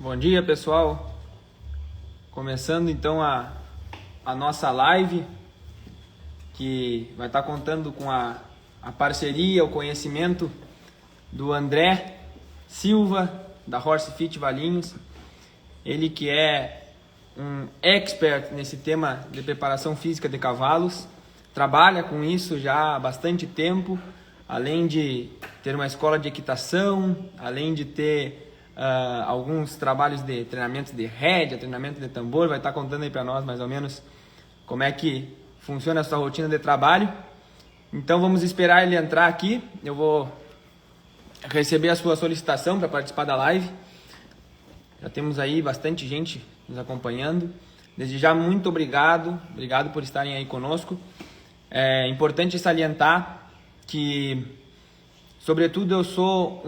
Bom dia, pessoal. Começando então a nossa live, que vai estar contando com a parceria, o conhecimento do André Silva, da Horse Fit Valinhos. Ele que é um expert nesse tema de preparação física de cavalos, trabalha com isso já há bastante tempo, além de ter uma escola de equitação, além de ter alguns trabalhos de treinamento de rédea, treinamento de tambor. Vai estar contando aí para nós mais ou menos como é que funciona a sua rotina de trabalho. Então vamos esperar ele entrar aqui. Eu vou receber a sua solicitação para participar da live. Já temos aí bastante gente nos acompanhando. Desde já, muito obrigado por estarem aí conosco. É importante salientar que, sobretudo, eu sou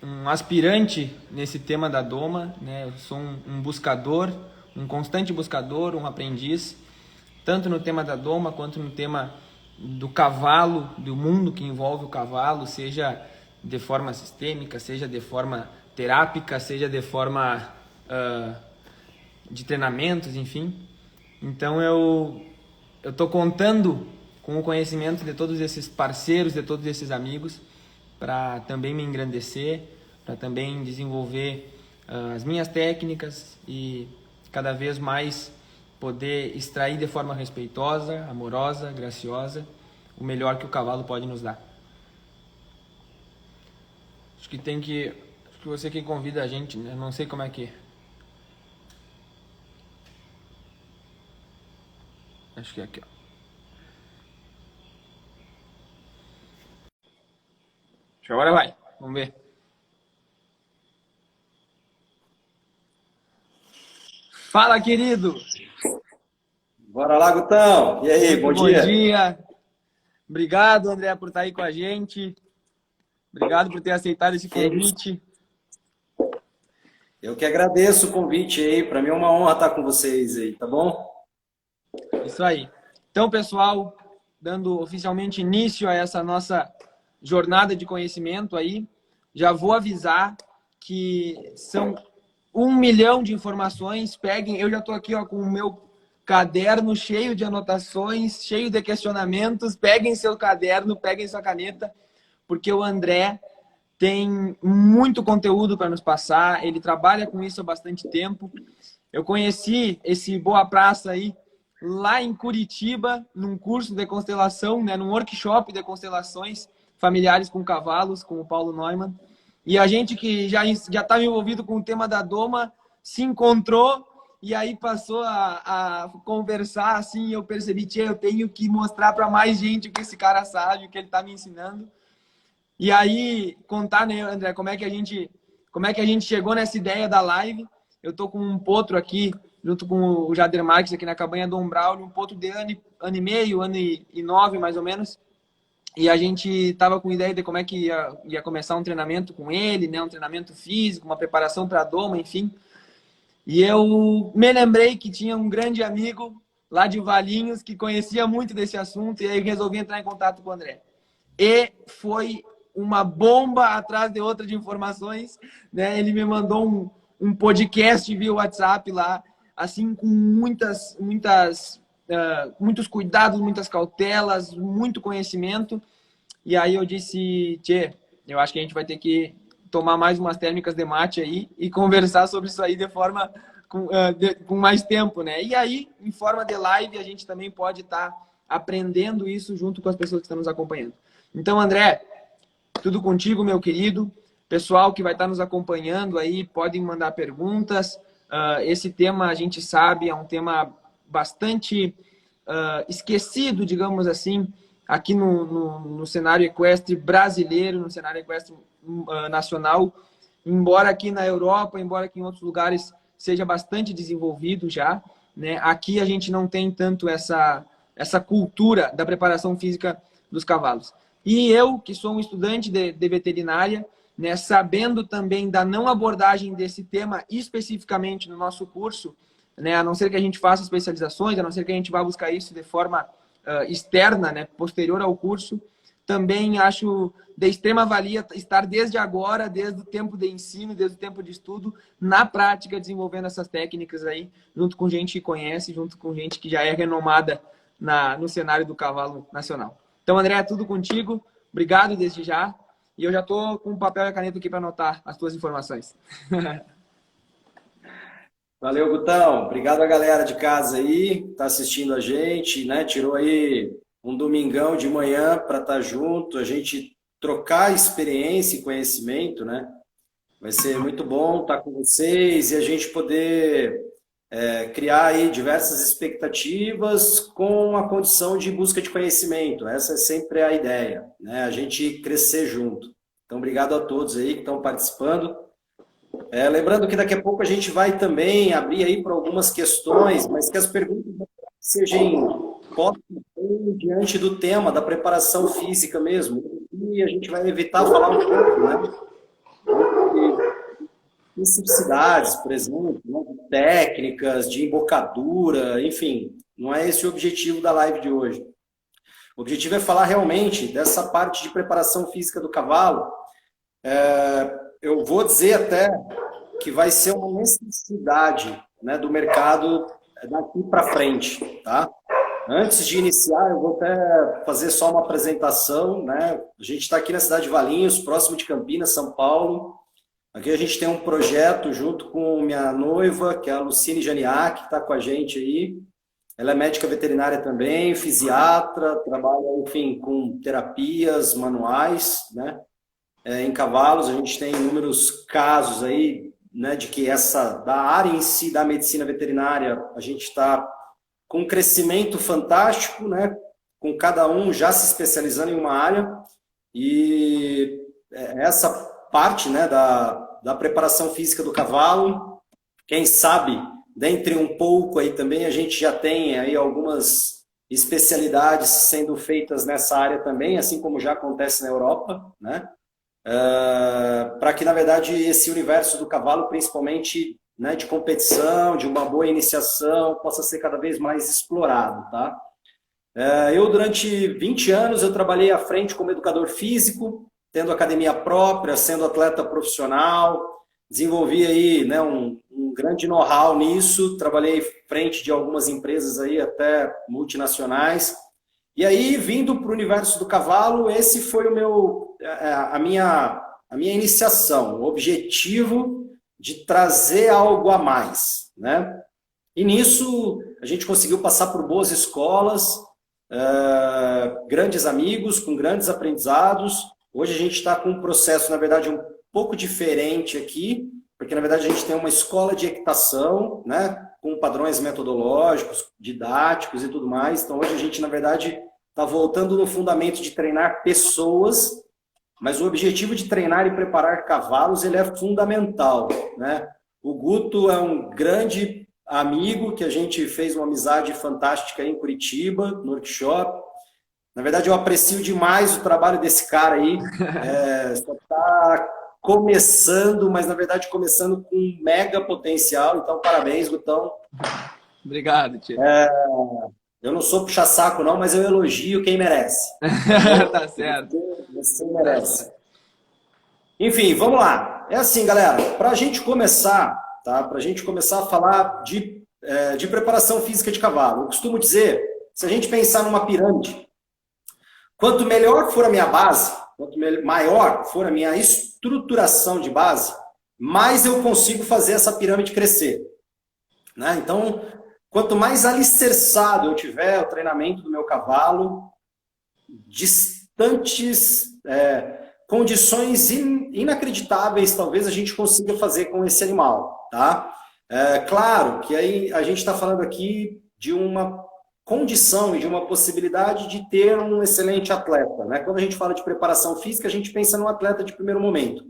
um aspirante nesse tema da doma, né? Eu sou um buscador, um constante buscador, um aprendiz, tanto no tema da doma quanto no tema do cavalo, do mundo que envolve o cavalo, seja de forma sistêmica, seja de forma terápica, seja de forma de treinamentos, enfim. Então eu estou contando com o conhecimento de todos esses parceiros, de todos esses amigos, para também me engrandecer, para também desenvolver as minhas técnicas e cada vez mais poder extrair de forma respeitosa, amorosa, graciosa, o melhor que o cavalo pode nos dar. Acho que você que convida a gente, né? Não sei como é que... Acho que é aqui, ó. Acho que agora vai. Vamos ver. Fala, querido! Bora lá, Gutão. E aí, bom Bom dia? dia! Obrigado, André, por estar aí com a gente. Obrigado por ter aceitado esse convite. Eu que agradeço o convite aí. Para mim é uma honra estar com vocês aí, tá bom? Isso aí. Então, pessoal, dando oficialmente início a essa nossa jornada de conhecimento aí, já vou avisar que são 1 milhão de informações. Peguem, eu já estou aqui ó, com o meu caderno cheio de anotações, cheio de questionamentos. Peguem seu caderno, peguem sua caneta, porque o André tem muito conteúdo para nos passar. Ele trabalha com isso há bastante tempo. Eu conheci esse Boa Praça aí lá em Curitiba, num curso de constelação, né, num workshop de constelações familiares com cavalos, com o Paulo Neumann. E a gente que já estava envolvido com o tema da doma se encontrou e aí passou a conversar assim. Eu percebi que eu tenho que mostrar para mais gente o que esse cara sabe, o que ele está me ensinando. E aí contar, né, André, como é que a gente chegou nessa ideia da live. Eu tô com um potro aqui, junto com o Jader Marques aqui na cabanha do Umbral, um potro de ano e meio, ano e 9 mais ou menos. E a gente tava com ideia de como é que ia começar um treinamento com ele, né, um treinamento físico, uma preparação para a doma, enfim. E eu me lembrei que tinha um grande amigo lá de Valinhos que conhecia muito desse assunto, e aí resolvi entrar em contato com o André. E foi uma bomba atrás de outra de informações, né? Ele me mandou um podcast via WhatsApp lá, assim, com muitos cuidados, muitas cautelas, muito conhecimento. E aí eu disse, Tchê, eu acho que a gente vai ter que tomar mais umas térmicas de mate aí e conversar sobre isso aí de forma com mais tempo, né? E aí, em forma de live, a gente também pode estar aprendendo isso junto com as pessoas que estão nos acompanhando. Então, André, tudo contigo, meu querido. Pessoal que vai estar nos acompanhando aí, podem mandar perguntas. Esse tema, a gente sabe, é um tema bastante esquecido, digamos assim, aqui no cenário equestre brasileiro, no cenário equestre nacional. Embora aqui na Europa, embora aqui em outros lugares seja bastante desenvolvido já, né? Aqui a gente não tem tanto essa cultura da preparação física dos cavalos. E eu, que sou um estudante de veterinária, né, sabendo também da não abordagem desse tema especificamente no nosso curso, né, a não ser que a gente faça especializações, a não ser que a gente vá buscar isso de forma externa, né, posterior ao curso, também acho de extrema valia estar desde agora, desde o tempo de ensino, desde o tempo de estudo, na prática, desenvolvendo essas técnicas aí, junto com gente que conhece, junto com gente que já é renomada no cenário do cavalo nacional. Então, André, é tudo contigo. Obrigado desde já. E eu já estou com o papel e a caneta aqui para anotar as tuas informações. Valeu, Gutão. Obrigado a galera de casa aí, que tá assistindo a gente, né? Tirou aí um domingão de manhã para estar junto, a gente trocar experiência e conhecimento, né? Vai ser muito bom estar com vocês e a gente poder criar aí diversas expectativas com a condição de busca de conhecimento. Essa é sempre a ideia, né? A gente crescer junto. Então, obrigado a todos aí que estão participando. Lembrando que daqui a pouco a gente vai também abrir aí para algumas questões, mas que as perguntas sejam postas diante do tema da preparação física mesmo. E a gente vai evitar falar um pouco, né? De especificidades, por exemplo, né? Técnicas, de embocadura, enfim. Não é esse o objetivo da live de hoje. O objetivo é falar realmente dessa parte de preparação física do cavalo. Eu vou dizer até que vai ser uma necessidade, né, do mercado daqui para frente, tá? Antes de iniciar, eu vou até fazer só uma apresentação, né? A gente está aqui na cidade de Valinhos, próximo de Campinas, São Paulo. Aqui a gente tem um projeto junto com minha noiva, que é a Lucine Janiak, que está com a gente aí. Ela é médica veterinária também, fisiatra, trabalha, enfim, com terapias manuais, né? Em cavalos. A gente tem inúmeros casos aí, né, de que da área em si da medicina veterinária, a gente está com um crescimento fantástico, né, com cada um já se especializando em uma área, e essa parte, né, da preparação física do cavalo, quem sabe, dentre um pouco aí também, a gente já tem aí algumas especialidades sendo feitas nessa área também, assim como já acontece na Europa, né? Para que, na verdade, esse universo do cavalo, principalmente, né, de competição, de uma boa iniciação, possa ser cada vez mais explorado, tá? Eu, durante 20 anos, eu trabalhei à frente como educador físico, tendo academia própria, sendo atleta profissional, desenvolvi aí, né, um grande know-how nisso, trabalhei frente de algumas empresas aí, até multinacionais. E aí, vindo para o universo do cavalo, esse foi a minha iniciação, o objetivo de trazer algo a mais, né? E nisso, a gente conseguiu passar por boas escolas, grandes amigos, com grandes aprendizados. Hoje a gente está com um processo, na verdade, um pouco diferente aqui, porque, na verdade, a gente tem uma escola de equitação, né, com padrões metodológicos, didáticos e tudo mais. Então, hoje a gente, na verdade, está voltando no fundamento de treinar pessoas, mas o objetivo de treinar e preparar cavalos, ele é fundamental, né? O Guto é um grande amigo que a gente fez uma amizade fantástica aí em Curitiba, no workshop. Na verdade, eu aprecio demais o trabalho desse cara aí. Só está começando, mas na verdade começando com um mega potencial. Então, parabéns, Gutão. Obrigado, tio. Eu não sou puxa-saco, não, mas eu elogio quem merece. Tá certo. Você merece. Enfim, vamos lá. É assim, galera, para a gente começar, tá? Para a gente começar a falar de preparação física de cavalo, eu costumo dizer, se a gente pensar numa pirâmide, quanto melhor for a minha base, quanto maior for a minha estruturação de base, mais eu consigo fazer essa pirâmide crescer, né? Então, quanto mais alicerçado eu tiver o treinamento do meu cavalo, distantes condições inacreditáveis talvez a gente consiga fazer com esse animal, tá? Claro que aí a gente está falando aqui de uma condição e de uma possibilidade de ter um excelente atleta, né? Quando a gente fala de preparação física, a gente pensa no atleta de primeiro momento.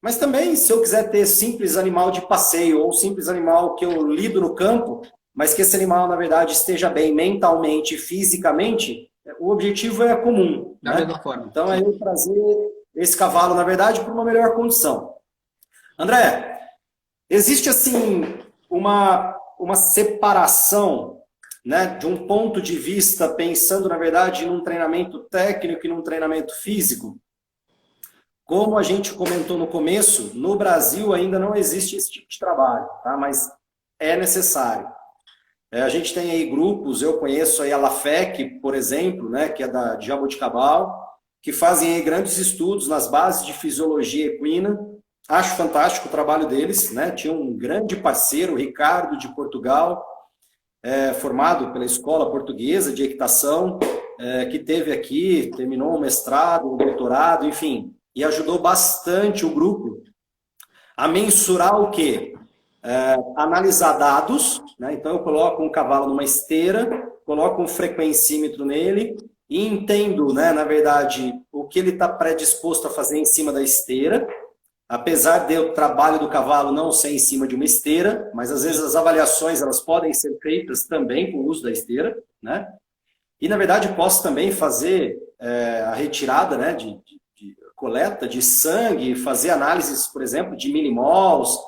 Mas também, se eu quiser ter simples animal de passeio ou simples animal que eu lido no campo, mas que esse animal, na verdade, esteja bem mentalmente e fisicamente, o objetivo é comum. Da mesma forma. Então, é eu trazer esse cavalo, na verdade, para uma melhor condição. André, existe, assim, uma separação né, de um ponto de vista pensando, na verdade, num treinamento técnico e num treinamento físico, como a gente comentou no começo, no Brasil ainda não existe esse tipo de trabalho, tá? Mas é necessário. A gente tem aí grupos, eu conheço aí a LAFEC, por exemplo, né, que é de Jaboticabal, que fazem aí grandes estudos nas bases de fisiologia equina. Acho fantástico o trabalho deles, né? Tinha um grande parceiro, o Ricardo, de Portugal, formado pela Escola Portuguesa de Equitação, que teve aqui, terminou o mestrado, o doutorado, enfim, e ajudou bastante o grupo a mensurar o quê? Analisar dados, né? Então eu coloco um cavalo numa esteira, coloco um frequencímetro nele e entendo, né, na verdade, o que ele está predisposto a fazer em cima da esteira, apesar de o trabalho do cavalo não ser em cima de uma esteira, mas às vezes as avaliações elas podem ser feitas também com o uso da esteira, né? E na verdade posso também fazer a retirada, né, de coleta de sangue, fazer análises, por exemplo, de milimols,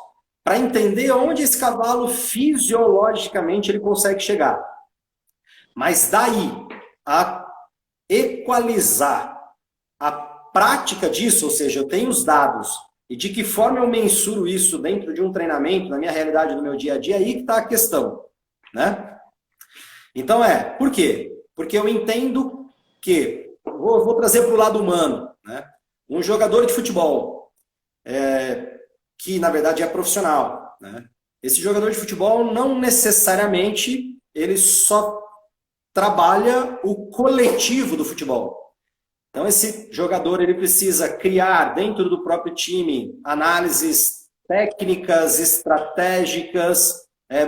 para entender onde esse cavalo fisiologicamente ele consegue chegar. Mas daí a equalizar a prática disso, ou seja, eu tenho os dados, e de que forma eu mensuro isso dentro de um treinamento, na minha realidade, no meu dia a dia, aí que está a questão, né? Então por quê? Porque eu entendo que, vou trazer para o lado humano, né? Um jogador de futebol, que na verdade é profissional, né? Esse jogador de futebol não necessariamente ele só trabalha o coletivo do futebol. Então esse jogador ele precisa criar dentro do próprio time análises técnicas, estratégicas,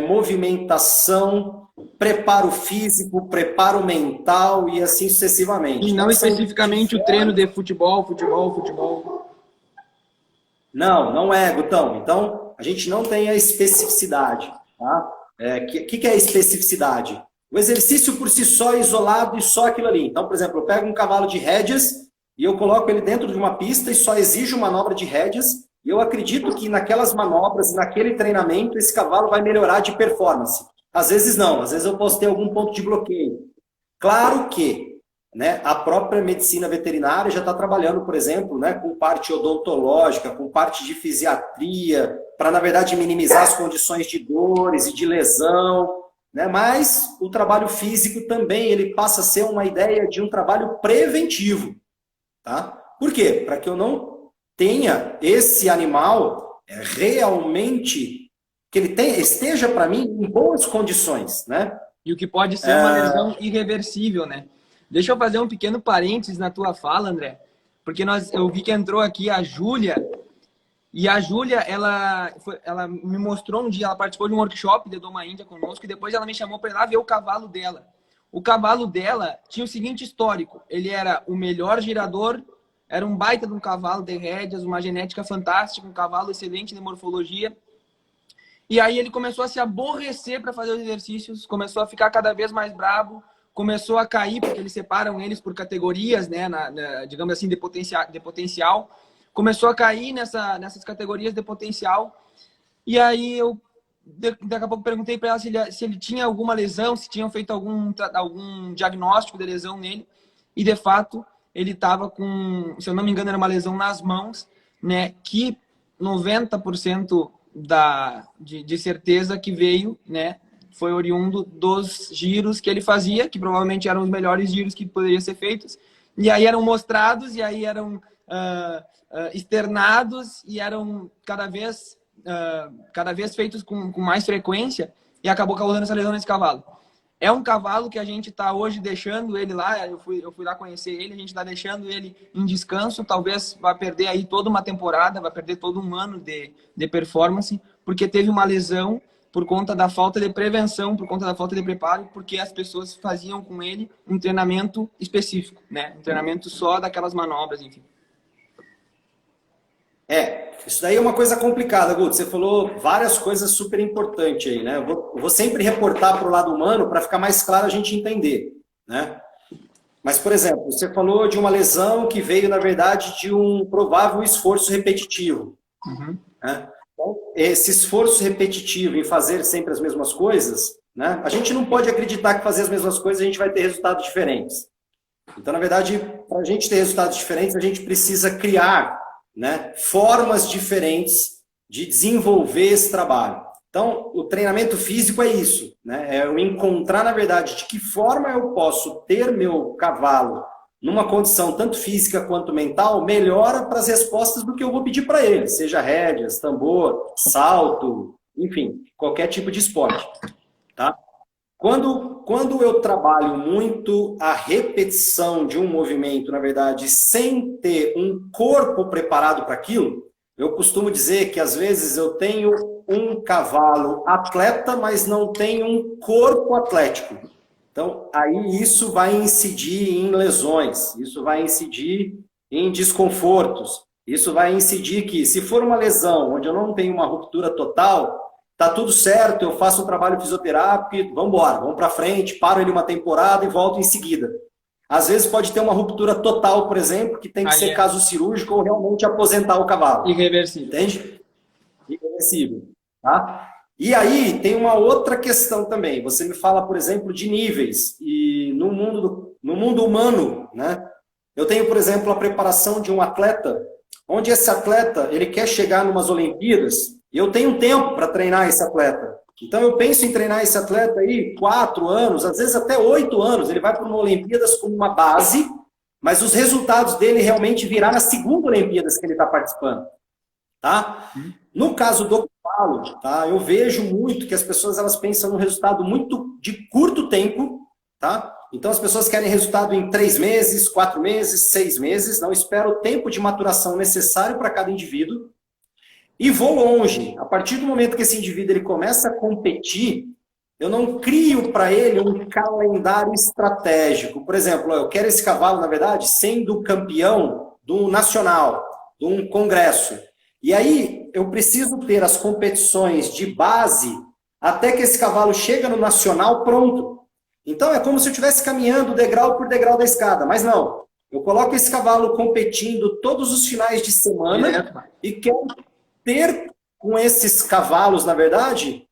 movimentação, preparo físico, preparo mental e assim sucessivamente. E não então, especificamente o treino de futebol. Não é, Gutão. Então, a gente não tem a especificidade. Tá? Que é a especificidade? O exercício por si só é isolado e só aquilo ali. Então, por exemplo, eu pego um cavalo de rédeas e eu coloco ele dentro de uma pista e só exijo manobra de rédeas e eu acredito que naquelas manobras, naquele treinamento, esse cavalo vai melhorar de performance. Às vezes não, às vezes eu posso ter algum ponto de bloqueio. Claro que, né, a própria medicina veterinária já está trabalhando, por exemplo, né, com parte odontológica, com parte de fisiatria, para, na verdade, minimizar as condições de dores e de lesão, né? Mas o trabalho físico também ele passa a ser uma ideia de um trabalho preventivo. Tá? Por quê? Para que eu não tenha esse animal realmente, que ele esteja, para mim, em boas condições. Né? E o que pode ser uma lesão irreversível, né? Deixa eu fazer um pequeno parênteses na tua fala, André, porque eu vi que entrou aqui a Júlia, e a Júlia, ela me mostrou um dia, ela participou de um workshop de Doma Índia conosco, e depois ela me chamou para ir lá ver o cavalo dela. O cavalo dela tinha o seguinte histórico, ele era o melhor girador, era um baita de um cavalo de rédeas, uma genética fantástica, um cavalo excelente de morfologia. E aí ele começou a se aborrecer para fazer os exercícios, começou a ficar cada vez mais bravo, começou a cair, porque eles separam eles por categorias, né, digamos assim, de potencial. Começou a cair nessas categorias de potencial. E aí eu, daqui a pouco, perguntei para ela se ele tinha alguma lesão, se tinham feito algum diagnóstico de lesão nele. E, de fato, ele estava com, se eu não me engano, era uma lesão nas mãos, né, que 90% de certeza que veio, né, foi oriundo dos giros que ele fazia, que provavelmente eram os melhores giros que poderiam ser feitos. E aí eram mostrados, e aí eram externados, e eram cada vez feitos com mais frequência, e acabou causando essa lesão nesse cavalo. É um cavalo que a gente está hoje deixando ele lá, eu fui lá conhecer ele, a gente está deixando ele em descanso, talvez vá perder aí toda uma temporada, vai perder todo um ano de performance, porque teve uma lesão por conta da falta de prevenção, por conta da falta de preparo, porque as pessoas faziam com ele um treinamento específico, né? Um treinamento só daquelas manobras, enfim. Isso daí é uma coisa complicada, Guto. Você falou várias coisas super importantes aí, né? Eu vou sempre reportar para o lado humano para ficar mais claro a gente entender, né? Mas, por exemplo, você falou de uma lesão que veio, na verdade, de um provável esforço repetitivo. Né? Então, esse esforço repetitivo em fazer sempre as mesmas coisas, né? A gente não pode acreditar que fazer as mesmas coisas a gente vai ter resultados diferentes. Então, na verdade, para a gente ter resultados diferentes, a gente precisa criar, né, formas diferentes de desenvolver esse trabalho. Então, o treinamento físico é isso, né? É eu encontrar, na verdade, de que forma eu posso ter meu cavalo numa condição tanto física quanto mental, melhora para as respostas do que eu vou pedir para ele, seja rédeas, tambor, salto, enfim, qualquer tipo de esporte, tá? Quando eu trabalho muito a repetição de um movimento, na verdade, sem ter um corpo preparado para aquilo, eu costumo dizer que às vezes eu tenho um cavalo atleta, mas não tenho um corpo atlético. Então, aí isso vai incidir em lesões, isso vai incidir em desconfortos, isso vai incidir que, se for uma lesão onde eu não tenho uma ruptura total, tá tudo certo, eu faço um trabalho fisioterápico, vamos embora, vamos para frente, paro ele uma temporada e volto em seguida. Às vezes pode ter uma ruptura total, por exemplo, que tem que ser caso cirúrgico ou realmente aposentar o cavalo. Irreversível. Entende? Irreversível. Tá? E aí tem uma outra questão também. Você me fala, por exemplo, de níveis. E no mundo humano, né? Eu tenho, por exemplo, a preparação de um atleta, onde esse atleta ele quer chegar em umas Olimpíadas, e eu tenho um tempo para treinar esse atleta. Então eu penso em treinar esse atleta aí 4 anos, às vezes até 8 anos. Ele vai para uma Olimpíadas como uma base, mas os resultados dele realmente virá na segunda Olimpíadas que ele está participando. Tá? No caso do cavalo, tá? Eu vejo muito que as pessoas elas pensam num resultado muito de curto tempo, tá? Então as pessoas querem resultado em 3 meses, 4 meses, 6 meses, não espero o tempo de maturação necessário para cada indivíduo e vou longe. A partir do momento que esse indivíduo ele começa a competir, eu não crio para ele um calendário estratégico. Por exemplo, eu quero esse cavalo, na verdade, sendo campeão do nacional, de um congresso. E aí, eu preciso ter as competições de base até que esse cavalo chega no nacional pronto. Então, é como se eu estivesse caminhando degrau por degrau da escada. Mas não, eu coloco esse cavalo competindo todos os finais de semana e quero ter com esses cavalos, na verdade,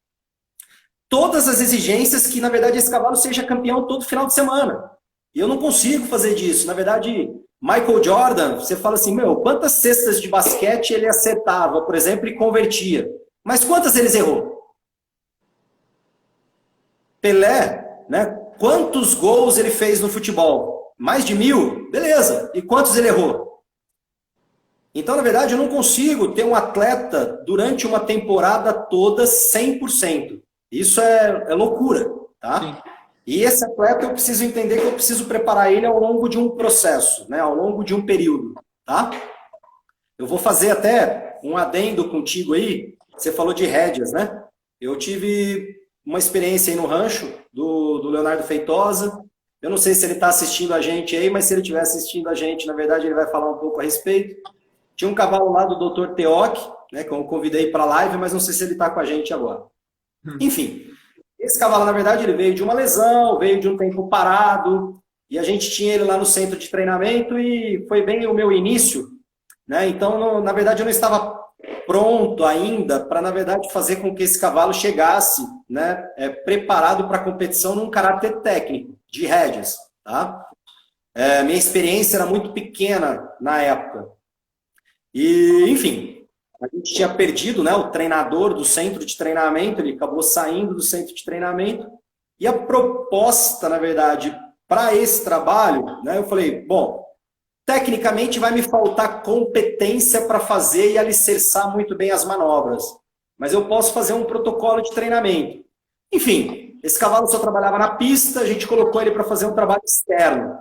todas as exigências que, na verdade, esse cavalo seja campeão todo final de semana. E eu não consigo fazer disso. Na verdade, Michael Jordan, você fala assim, meu, quantas cestas de basquete ele acertava, por exemplo, e convertia? Mas quantas ele errou? Pelé, né? Quantos gols ele fez no futebol? Mais de 1000? Beleza. E quantos ele errou? Então, na verdade, eu não consigo ter um atleta durante uma temporada toda 100%. Isso é loucura, tá? Sim. E esse atleta eu preciso entender que eu preciso preparar ele ao longo de um processo, né? Ao longo de um período, tá? Eu vou fazer até um adendo contigo aí. Você falou de rédeas, né? Eu tive uma experiência aí no rancho do Leonardo Feitosa. Eu não sei se ele está assistindo a gente aí, mas se ele estiver assistindo a gente, na verdade, ele vai falar um pouco a respeito. Tinha um cavalo lá do Dr. Teoc, né? Que eu convidei para a live, mas não sei se ele está com a gente agora. Enfim, esse cavalo, na verdade, ele veio de uma lesão, veio de um tempo parado, e a gente tinha ele lá no centro de treinamento e foi bem o meu início, né? Então, na verdade, eu não estava pronto ainda para, na verdade, fazer com que esse cavalo chegasse, né, preparado para a competição num caráter técnico, de rédeas, tá? Minha experiência era muito pequena na época. E, enfim, a gente tinha perdido, né, o treinador do centro de treinamento, ele acabou saindo do centro de treinamento, e a proposta, na verdade, para esse trabalho, né, eu falei, bom, tecnicamente vai me faltar competência para fazer e alicerçar muito bem as manobras, mas eu posso fazer um protocolo de treinamento. Enfim, esse cavalo só trabalhava na pista, a gente colocou ele para fazer um trabalho externo.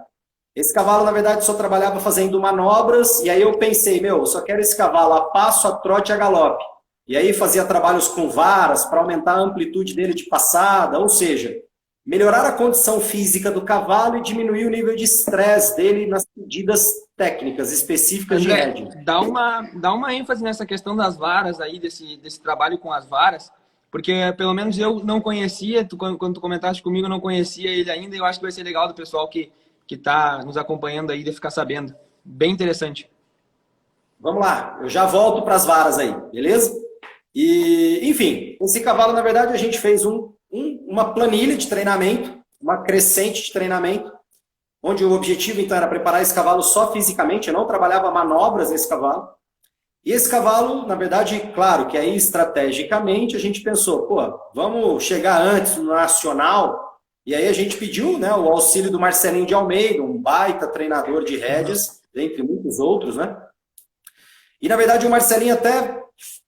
Esse cavalo, na verdade, só trabalhava fazendo manobras, e aí eu pensei, meu, eu só quero esse cavalo a passo, a trote e a galope. E aí fazia trabalhos com varas para aumentar a amplitude dele de passada, ou seja, melhorar a condição física do cavalo e diminuir o nível de estresse dele nas medidas técnicas específicas de rédea. Dá uma ênfase nessa questão das varas aí, desse trabalho com as varas, porque pelo menos eu não conhecia, quando tu comentaste comigo, eu não conhecia ele ainda, e eu acho que vai ser legal do pessoal que está nos acompanhando aí de ficar sabendo. Bem interessante. Vamos lá, eu já volto para as varas aí, beleza? E, enfim, esse cavalo, na verdade, a gente fez uma planilha de treinamento, uma crescente de treinamento, onde o objetivo, então, era preparar esse cavalo só fisicamente, eu não trabalhava manobras nesse cavalo. E esse cavalo, na verdade, claro que aí, estrategicamente, a gente pensou, pô, vamos chegar antes no nacional, e aí a gente pediu, né, o auxílio do Marcelinho de Almeida, um baita treinador de rédeas, dentre muitos outros, né? E, na verdade, o Marcelinho até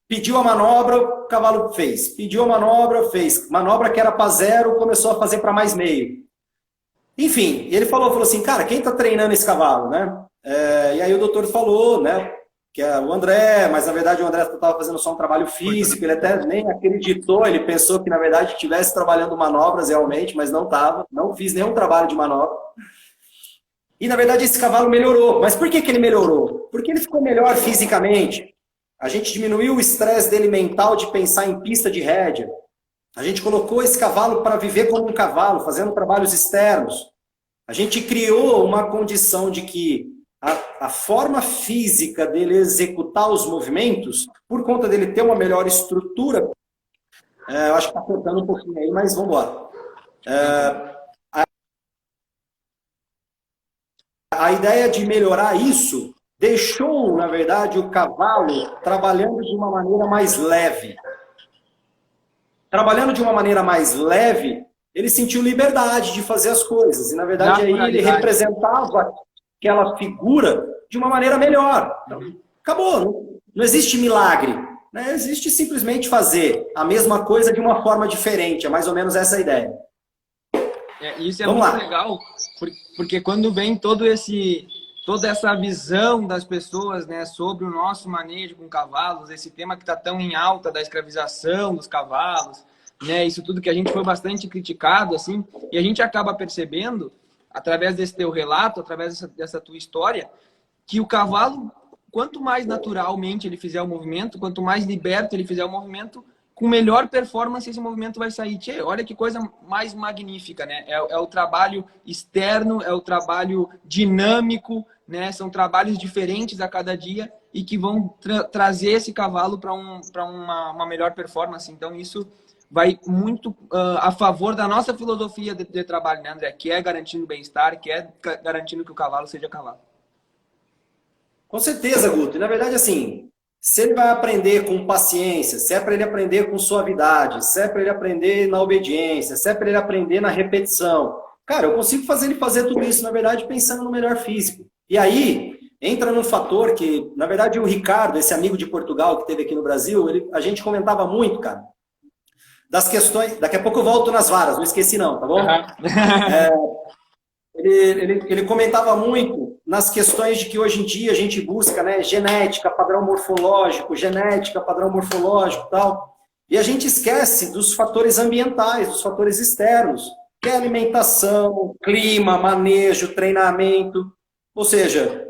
pediu a manobra, o cavalo fez. Pediu a manobra, fez. Manobra que era para 0, começou a fazer para mais meio. Enfim, ele falou assim, cara, quem está treinando esse cavalo, né? E aí o doutor falou, né, que é o André, mas na verdade o André estava fazendo só um trabalho físico, ele até nem acreditou, ele pensou que na verdade estivesse trabalhando manobras realmente, mas não estava, não fiz nenhum trabalho de manobra. E na verdade esse cavalo melhorou. Mas por que ele melhorou? Porque ele ficou melhor fisicamente. A gente diminuiu o estresse dele mental de pensar em pista de rédea. A gente colocou esse cavalo para viver como um cavalo, fazendo trabalhos externos. A gente criou uma condição de que a forma física dele executar os movimentos, por conta dele ter uma melhor estrutura, eu acho que está cortando um pouquinho aí, mas vamos embora. A ideia de melhorar isso deixou, na verdade, o cavalo trabalhando de uma maneira mais leve. Trabalhando de uma maneira mais leve, ele sentiu liberdade de fazer as coisas. E, na verdade, aí ele representava aquela figura de uma maneira melhor. Então, acabou. Não existe milagre. Né? Existe simplesmente fazer a mesma coisa de uma forma diferente. É mais ou menos essa a ideia. Isso é Vamos muito lá. Legal, porque quando vem toda essa visão das pessoas, né, sobre o nosso manejo com cavalos, esse tema que está tão em alta da escravização dos cavalos, né, isso tudo que a gente foi bastante criticado, assim, e a gente acaba percebendo, através desse teu relato, através dessa tua história, que o cavalo, quanto mais naturalmente ele fizer o movimento, quanto mais liberto ele fizer o movimento, com melhor performance esse movimento vai sair. Tchê, olha que coisa mais magnífica, né? É o trabalho externo, é o trabalho dinâmico, né? São trabalhos diferentes a cada dia e que vão trazer esse cavalo para uma melhor performance. Então, isso vai muito a favor da nossa filosofia de trabalho, né, André? Que é garantindo o bem-estar, que é garantindo que o cavalo seja cavalo. Com certeza, Guto. E, na verdade, assim, se ele vai aprender com paciência, se é para ele aprender com suavidade, se é para ele aprender na obediência, se é para ele aprender na repetição, cara, eu consigo fazer ele fazer tudo isso, na verdade, pensando no melhor físico. E aí, entra num fator que, na verdade, o Ricardo, esse amigo de Portugal que teve aqui no Brasil, a gente comentava muito, cara, das questões... Daqui a pouco eu volto nas varas, não esqueci não, tá bom? Ele comentava muito nas questões de que hoje em dia a gente busca, né, genética, padrão morfológico e tal. E a gente esquece dos fatores ambientais, dos fatores externos, que é alimentação, clima, manejo, treinamento. Ou seja,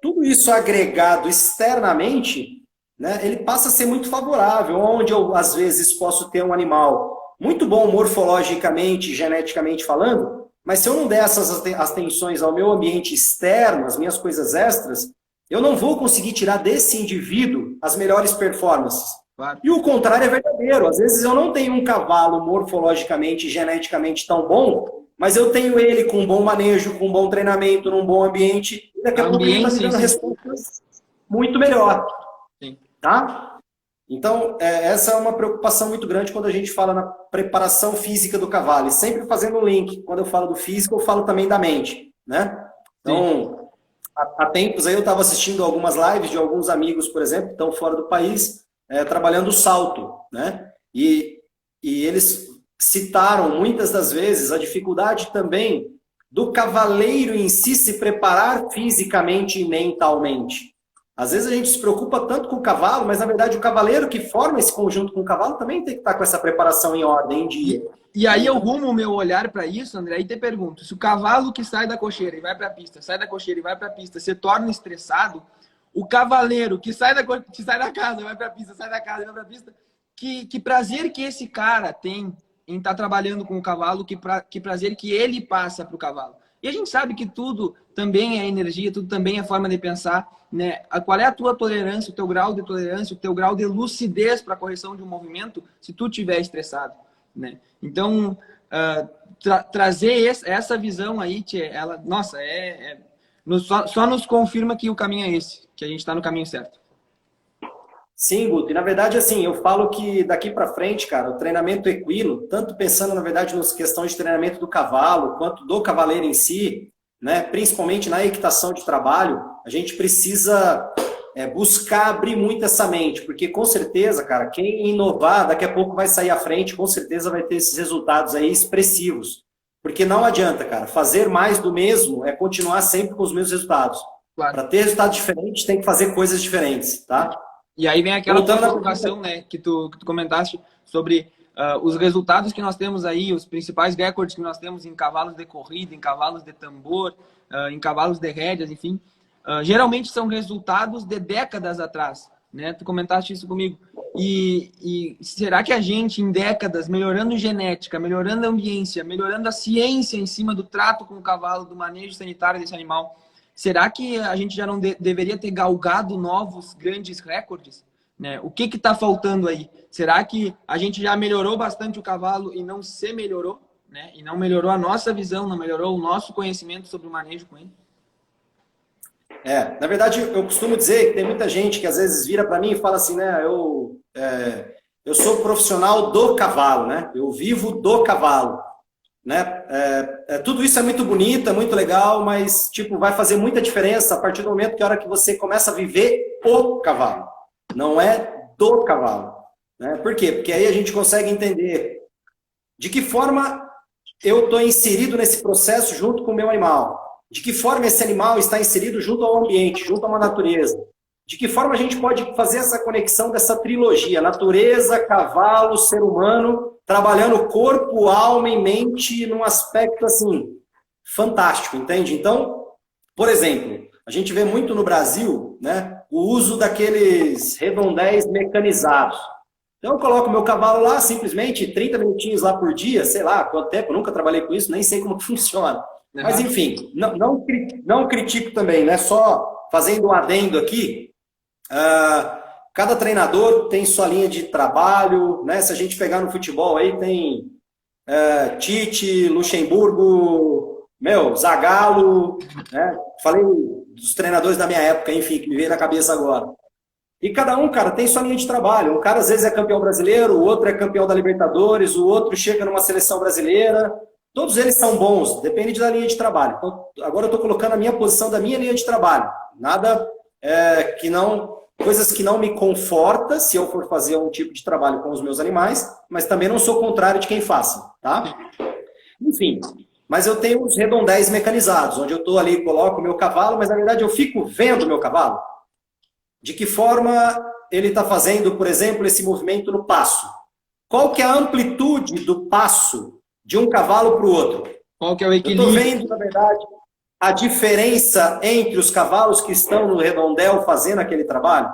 tudo isso agregado externamente, né, ele passa a ser muito favorável, onde eu, às vezes, posso ter um animal muito bom morfologicamente, geneticamente falando, mas se eu não der essas atenções ao meu ambiente externo, as minhas coisas extras, eu não vou conseguir tirar desse indivíduo as melhores performances. Claro. E o contrário é verdadeiro. Às vezes eu não tenho um cavalo morfologicamente, geneticamente tão bom, mas eu tenho ele com um bom manejo, com um bom treinamento, num bom ambiente, e daqui a pouco ele está me dando respostas muito melhor. Sim. Tá? Então, essa é uma preocupação muito grande quando a gente fala na preparação física do cavalo. E sempre fazendo um link. Quando eu falo do físico, eu falo também da mente. Né? Então, há tempos aí eu estava assistindo algumas lives de alguns amigos, por exemplo, que estão fora do país, trabalhando o salto. Né? E eles citaram muitas das vezes a dificuldade também do cavaleiro em si se preparar fisicamente e mentalmente. Às vezes a gente se preocupa tanto com o cavalo, mas na verdade o cavaleiro que forma esse conjunto com o cavalo também tem que estar com essa preparação em ordem, em dia. E aí eu rumo o meu olhar para isso, André, e te pergunto, se o cavalo que sai da cocheira e vai para a pista, sai da cocheira e vai para a pista, se torna estressado, o cavaleiro que sai da casa, vai para a pista, sai da casa e vai para a pista, que prazer que esse cara tem em estar trabalhando com o cavalo, que prazer que ele passa para o cavalo. E a gente sabe que tudo também é energia, tudo também é forma de pensar, né? Qual é a tua tolerância, o teu grau de tolerância, o teu grau de lucidez para a correção de um movimento se tu estiver estressado, né? Então, trazer essa visão aí, tchê, ela, nossa, só nos confirma que o caminho é esse, que a gente está no caminho certo. Sim, Guto. E na verdade, assim, eu falo que daqui para frente, cara, o treinamento equino, tanto pensando, na verdade, nas questões de treinamento do cavalo, quanto do cavaleiro em si, né, principalmente na equitação de trabalho, a gente precisa buscar abrir muito essa mente, porque com certeza, cara, quem inovar daqui a pouco vai sair à frente, com certeza vai ter esses resultados aí expressivos. Porque não adianta, cara, fazer mais do mesmo é continuar sempre com os mesmos resultados. Claro. Para ter resultados diferentes, tem que fazer coisas diferentes, tá? E aí vem aquela provocação, né, que tu comentaste sobre os resultados que nós temos aí, os principais recordes que nós temos em cavalos de corrida, em cavalos de tambor, em cavalos de rédeas, enfim. Geralmente são resultados de décadas atrás, né? Tu comentaste isso comigo. E será que a gente, em décadas, melhorando genética, melhorando a ambiência, melhorando a ciência em cima do trato com o cavalo, do manejo sanitário desse animal, será que a gente já não deveria ter galgado novos grandes recordes? Né? O que está faltando aí? Será que a gente já melhorou bastante o cavalo e não se melhorou? Né? E não melhorou a nossa visão, não melhorou o nosso conhecimento sobre o manejo com ele? Na verdade, eu costumo dizer que tem muita gente que às vezes vira para mim e fala assim, né, eu sou profissional do cavalo, né? Eu vivo do cavalo, né? Tudo isso é muito bonito, é muito legal, mas tipo vai fazer muita diferença a partir do momento que a hora que você começa a viver o cavalo, não é do cavalo, né? Por quê? Porque aí a gente consegue entender de que forma eu estou inserido nesse processo junto com o meu animal. De que forma esse animal está inserido junto ao ambiente, junto a uma natureza. De que forma a gente pode fazer essa conexão dessa trilogia, natureza, cavalo, ser humano, trabalhando corpo, alma e mente num aspecto assim, fantástico, entende? Então, por exemplo, a gente vê muito no Brasil, né, o uso daqueles redondéis mecanizados. Então eu coloco meu cavalo lá, simplesmente 30 minutinhos lá por dia, sei lá quanto tempo, eu nunca trabalhei com isso, nem sei como que funciona. Mas, enfim, não critico também, né? Só fazendo um adendo aqui, cada treinador tem sua linha de trabalho, né? Se a gente pegar no futebol aí, tem Tite, Luxemburgo, Zagallo, né? Falei dos treinadores da minha época, enfim, que me veio na cabeça agora. E cada um, cara, tem sua linha de trabalho. Um cara, às vezes, é campeão brasileiro, o outro é campeão da Libertadores, o outro chega numa seleção brasileira. Todos eles são bons, depende da linha de trabalho. Então, agora eu estou colocando a minha posição da minha linha de trabalho. Nada coisas que não me conforta se eu for fazer um tipo de trabalho com os meus animais, mas também não sou contrário de quem faça, tá? Enfim, mas eu tenho os redondéis mecanizados, onde eu estou ali, coloco o meu cavalo, mas na verdade eu fico vendo o meu cavalo. De que forma ele está fazendo, por exemplo, esse movimento no passo? Qual que é a amplitude do passo de um cavalo para o outro? Qual que é o equilíbrio? Eu estou vendo, na verdade, a diferença entre os cavalos que estão no redondel fazendo aquele trabalho.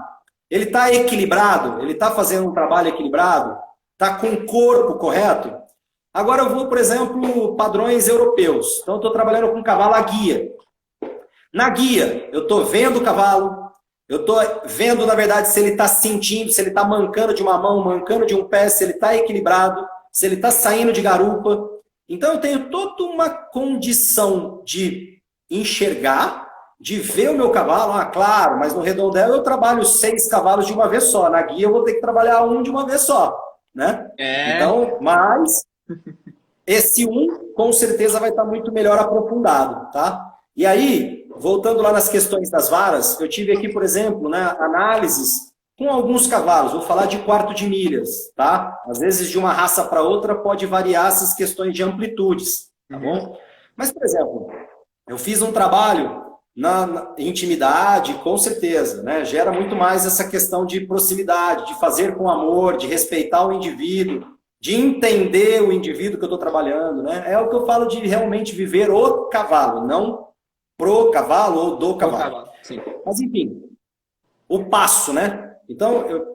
Ele está equilibrado? Ele está fazendo um trabalho equilibrado? Está com o corpo correto? Agora eu vou, por exemplo, padrões europeus. Então eu estou trabalhando com cavalo à guia. Na guia, eu estou vendo o cavalo, eu estou vendo, na verdade, se ele está sentindo, se ele está mancando de uma mão, mancando de um pé, se ele está equilibrado, se ele está saindo de garupa. Então eu tenho toda uma condição de enxergar, de ver o meu cavalo. Claro, mas no redondel eu trabalho 6 cavalos de uma vez só. Na guia eu vou ter que trabalhar um de uma vez só, né? Então, mas esse um com certeza vai estar muito melhor aprofundado, tá? E aí, voltando lá nas questões das varas, eu tive aqui, por exemplo, né, análises com alguns cavalos, vou falar de quarto de milhas, tá? Às vezes de uma raça para outra pode variar essas questões de amplitudes, tá bom? Mas, por exemplo, eu fiz um trabalho na intimidade, com certeza, né? Gera muito mais essa questão de proximidade, de fazer com amor, de respeitar o indivíduo, de entender o indivíduo que eu estou trabalhando, né? É o que eu falo de realmente viver o cavalo, não pro cavalo ou do cavalo. Sim. Mas, enfim, o passo, né? Então, eu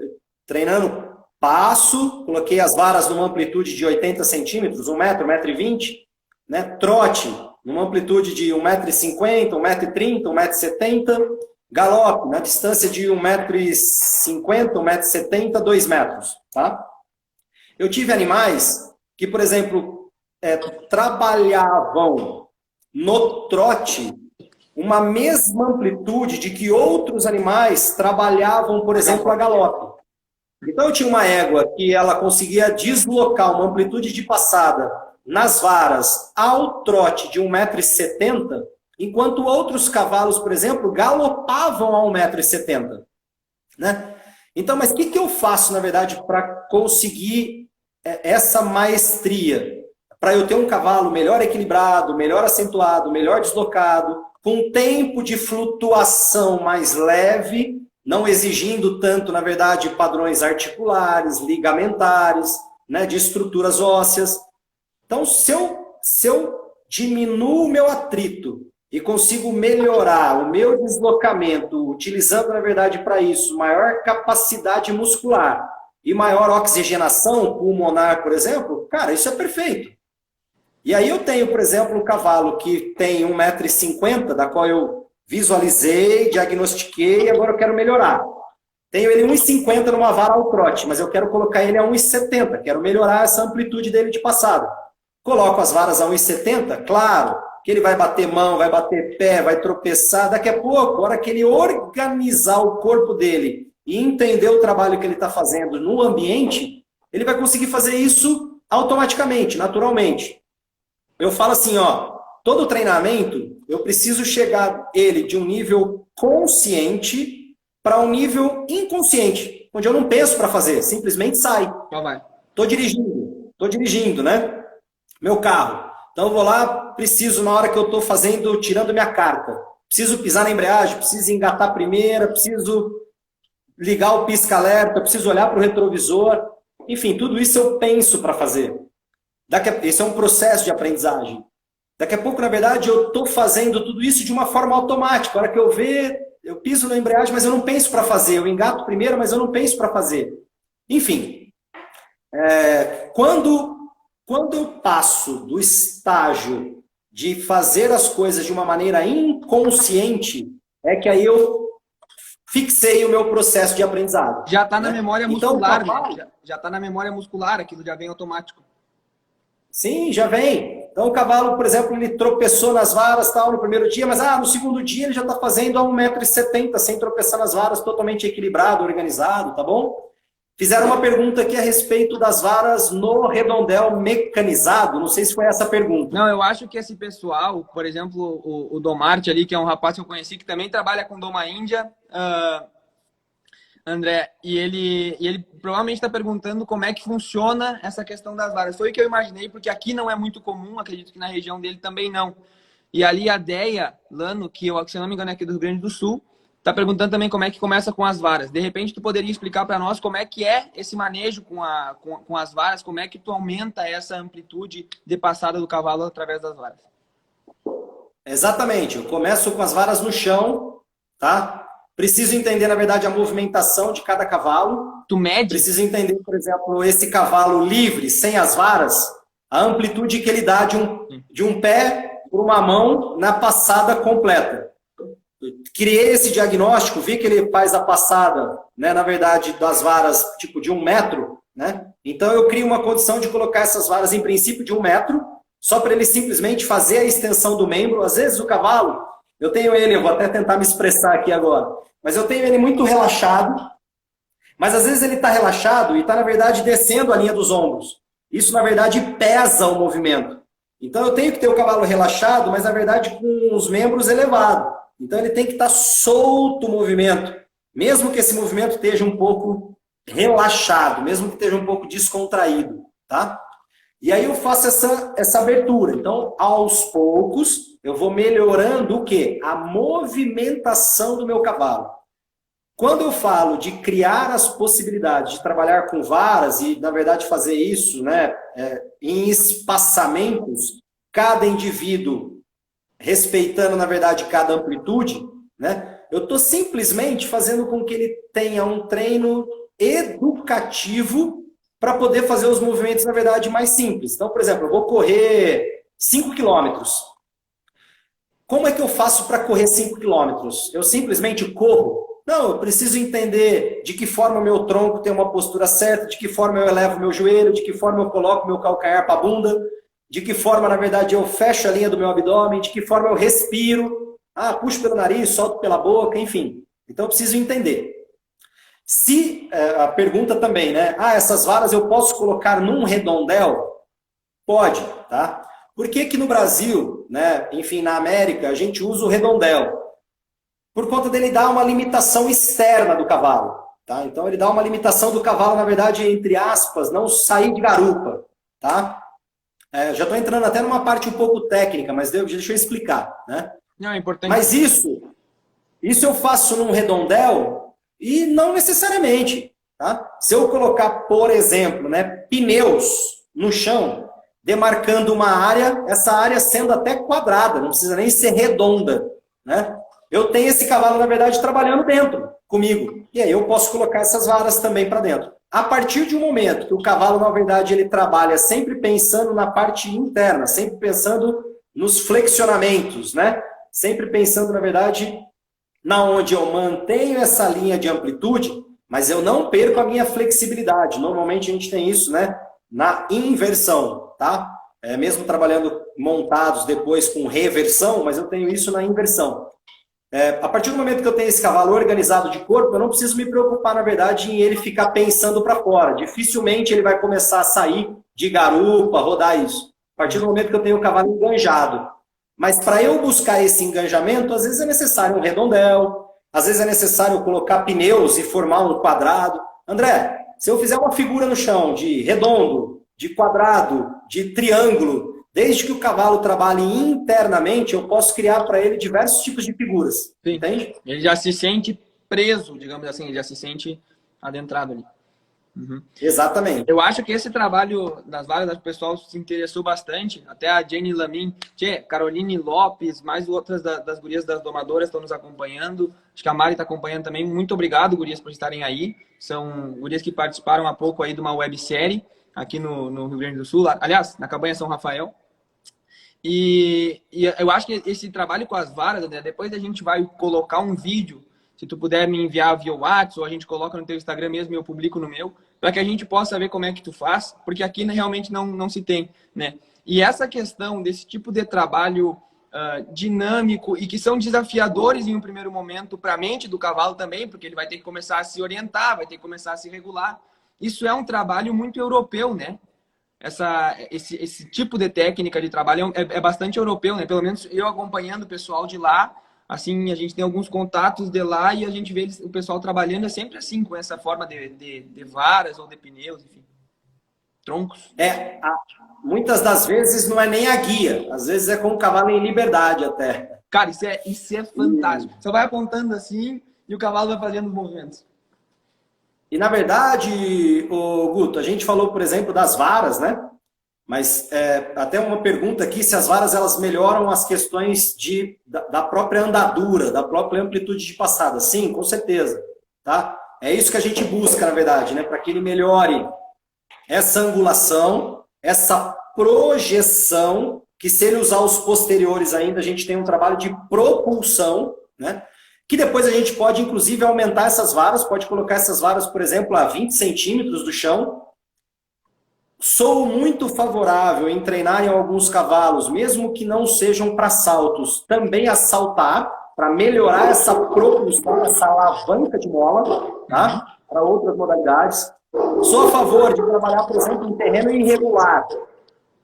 treinando passo, coloquei as varas numa amplitude de 80 centímetros, 1 metro, 1,20 m, né? Trote, numa amplitude de 1,50 m, 1,30 m, 1,70 m, galope, na distância de 1,50 m, 1,70 m, 2 metros, tá? Eu tive animais que, por exemplo, trabalhavam no trote uma mesma amplitude de que outros animais trabalhavam, por exemplo, a galope. Então, eu tinha uma égua que ela conseguia deslocar uma amplitude de passada nas varas ao trote de 1,70 m, enquanto outros cavalos, por exemplo, galopavam a 1,70 m. Né? Então, mas o que eu faço, na verdade, para conseguir essa maestria? Para eu ter um cavalo melhor equilibrado, melhor acentuado, melhor deslocado, com tempo de flutuação mais leve, não exigindo tanto, na verdade, padrões articulares, ligamentares, né, de estruturas ósseas. Então, se eu diminuo o meu atrito e consigo melhorar o meu deslocamento, utilizando, na verdade, para isso, maior capacidade muscular e maior oxigenação pulmonar, por exemplo, cara, isso é perfeito. E aí eu tenho, por exemplo, um cavalo que tem 1,50 m, da qual eu visualizei, diagnostiquei e agora eu quero melhorar. Tenho ele 1,50 m numa vara ao trote, mas eu quero colocar ele a 1,70 m, quero melhorar essa amplitude dele de passada. Coloco as varas a 1,70 m, claro que ele vai bater mão, vai bater pé, vai tropeçar. Daqui a pouco, a hora que ele organizar o corpo dele e entender o trabalho que ele está fazendo no ambiente, ele vai conseguir fazer isso automaticamente, naturalmente. Eu falo assim, ó, todo treinamento, eu preciso chegar ele de um nível consciente para um nível inconsciente, onde eu não penso para fazer, simplesmente sai. Estou dirigindo, né? Meu carro. Então eu vou lá, preciso, na hora que eu estou fazendo, tirando minha carta, preciso pisar na embreagem, preciso engatar a primeira, preciso ligar o pisca-alerta, preciso olhar para o retrovisor. Enfim, tudo isso eu penso para fazer. Esse é um processo de aprendizagem. Daqui a pouco, na verdade, eu estou fazendo tudo isso de uma forma automática. A hora que eu ver, eu piso na embreagem, mas eu não penso para fazer. Eu engato primeiro, mas eu não penso para fazer. Enfim, quando eu passo do estágio de fazer as coisas de uma maneira inconsciente, é que aí eu fixei o meu processo de aprendizado. Já está na memória muscular, então, né? Já está na memória muscular, aquilo já vem automático. Sim, já vem. Então o cavalo, por exemplo, ele tropeçou nas varas tal, no primeiro dia, mas no segundo dia ele já está fazendo a 1,70 m, sem tropeçar nas varas, totalmente equilibrado, organizado, tá bom? Fizeram uma pergunta aqui a respeito das varas no redondel mecanizado. Não sei se foi essa a pergunta. Não, eu acho que esse pessoal, por exemplo, o Domarte ali, que é um rapaz que eu conheci, que também trabalha com Doma Índia, André, e ele provavelmente está perguntando como é que funciona essa questão das varas. Foi o que eu imaginei, porque aqui não é muito comum, acredito que na região dele também não. E ali a Deia Lano, que eu, se não me engano, é aqui do Rio Grande do Sul, está perguntando também como é que começa com as varas. De repente, tu poderia explicar para nós como é que é esse manejo com as varas, como é que tu aumenta essa amplitude de passada do cavalo através das varas? Exatamente. Eu começo com as varas no chão, tá? Preciso entender, na verdade, a movimentação de cada cavalo. Tu mede? Preciso entender, por exemplo, esse cavalo livre, sem as varas, a amplitude que ele dá de um pé por uma mão na passada completa. Criei esse diagnóstico, vi que ele faz a passada, né, na verdade, das varas tipo de 1 metro, né? Então eu crio uma condição de colocar essas varas em princípio de 1 metro, só para ele simplesmente fazer a extensão do membro. Às vezes o cavalo, eu tenho ele, eu vou até tentar me expressar aqui agora, mas eu tenho ele muito relaxado, mas às vezes ele está relaxado e está, na verdade, descendo a linha dos ombros. Isso, na verdade, pesa o movimento. Então eu tenho que ter o cavalo relaxado, mas, na verdade, com os membros elevados. Então ele tem que estar solto o movimento, mesmo que esse movimento esteja um pouco relaxado, mesmo que esteja um pouco descontraído, tá? E aí eu faço essa abertura. Então, aos poucos, eu vou melhorando o quê? A movimentação do meu cavalo. Quando eu falo de criar as possibilidades de trabalhar com varas e, na verdade, fazer isso, né, em espaçamentos, cada indivíduo respeitando, na verdade, cada amplitude, né? Eu estou simplesmente fazendo com que ele tenha um treino educativo para poder fazer os movimentos, na verdade, mais simples. Então, por exemplo, eu vou correr 5 quilômetros. Como é que eu faço para correr 5 quilômetros? Eu simplesmente corro? Não, eu preciso entender de que forma o meu tronco tem uma postura certa, de que forma eu elevo o meu joelho, de que forma eu coloco o meu calcanhar para a bunda, de que forma, na verdade, eu fecho a linha do meu abdômen, de que forma eu respiro, puxo pelo nariz, solto pela boca, enfim. Então, eu preciso entender. Se a pergunta também, né? Essas varas eu posso colocar num redondel? Pode, tá? Por que que no Brasil, né, enfim, na América, a gente usa o redondel? Por conta dele dar uma limitação externa do cavalo, tá? Então ele dá uma limitação do cavalo, na verdade, entre aspas, não sair de garupa, tá? Já estou entrando até numa parte um pouco técnica, mas deixa eu explicar, né? Não, é importante. Mas isso eu faço num redondel e não necessariamente, tá? Se eu colocar, por exemplo, né, pneus no chão, demarcando uma área, essa área sendo até quadrada, não precisa nem ser redonda, né? Eu tenho esse cavalo, na verdade, trabalhando dentro comigo. E aí eu posso colocar essas varas também para dentro. A partir de um momento que o cavalo, na verdade, ele trabalha sempre pensando na parte interna, sempre pensando nos flexionamentos, né? Sempre pensando, na verdade, na onde eu mantenho essa linha de amplitude, mas eu não perco a minha flexibilidade. Normalmente a gente tem isso, né? Na inversão, tá? Mesmo trabalhando montados depois com reversão, mas eu tenho isso na inversão. A partir do momento que eu tenho esse cavalo organizado de corpo, eu não preciso me preocupar, na verdade, em ele ficar pensando para fora. Dificilmente ele vai começar a sair de garupa, rodar isso. A partir do momento que eu tenho o cavalo enganjado. Mas para eu buscar esse engajamento, às vezes é necessário um redondel, às vezes é necessário colocar pneus e formar um quadrado. André, se eu fizer uma figura no chão de redondo, de quadrado, de triângulo, desde que o cavalo trabalhe internamente, eu posso criar para ele diversos tipos de figuras. Sim. Entende? Ele já se sente preso, digamos assim, ele já se sente adentrado ali. Uhum. Exatamente. Eu acho que esse trabalho das varas, o pessoal se interessou bastante. Até a Jenny Lamin, Caroline Lopes, mais outras das gurias das domadoras estão nos acompanhando. Acho que a Mari está acompanhando também. Muito obrigado, gurias, por estarem aí. São gurias que participaram há pouco aí de uma websérie aqui no Rio Grande do Sul. Aliás, na Cabanha São Rafael. E eu acho que esse trabalho com as varas, né, depois a gente vai colocar um vídeo, se tu puder me enviar via WhatsApp, ou a gente coloca no teu Instagram mesmo e eu publico no meu, para que a gente possa ver como é que tu faz, porque aqui realmente não se tem, né? E essa questão desse tipo de trabalho dinâmico e que são desafiadores em um primeiro momento para a mente do cavalo também, porque ele vai ter que começar a se orientar, vai ter que começar a se regular. Isso é um trabalho muito europeu, né? Esse tipo de técnica de trabalho é bastante europeu, né? Pelo menos eu acompanhando o pessoal de lá, assim, a gente tem alguns contatos de lá e a gente vê o pessoal trabalhando sempre assim, com essa forma de varas ou de pneus, enfim, troncos. Muitas das vezes não é nem a guia, às vezes é com o cavalo em liberdade até. Cara, isso é fantástico. Você vai apontando assim e o cavalo vai fazendo os movimentos. E, na verdade, Guto, a gente falou, por exemplo, das varas, né? Mas até uma pergunta aqui, se as varas elas melhoram as questões da própria andadura, da própria amplitude de passada. Sim, com certeza. Tá? É isso que a gente busca, na verdade, né? Para que ele melhore essa angulação, essa projeção, que se ele usar os posteriores ainda, a gente tem um trabalho de propulsão, né? Que depois a gente pode, inclusive, aumentar essas varas, pode colocar essas varas, por exemplo, a 20 centímetros do chão. Sou muito favorável em treinar em alguns cavalos, mesmo que não sejam para saltos, também a saltar, para melhorar essa propulsão, essa alavanca de mola, tá? Para outras modalidades. Sou a favor de trabalhar, por exemplo, em terreno irregular.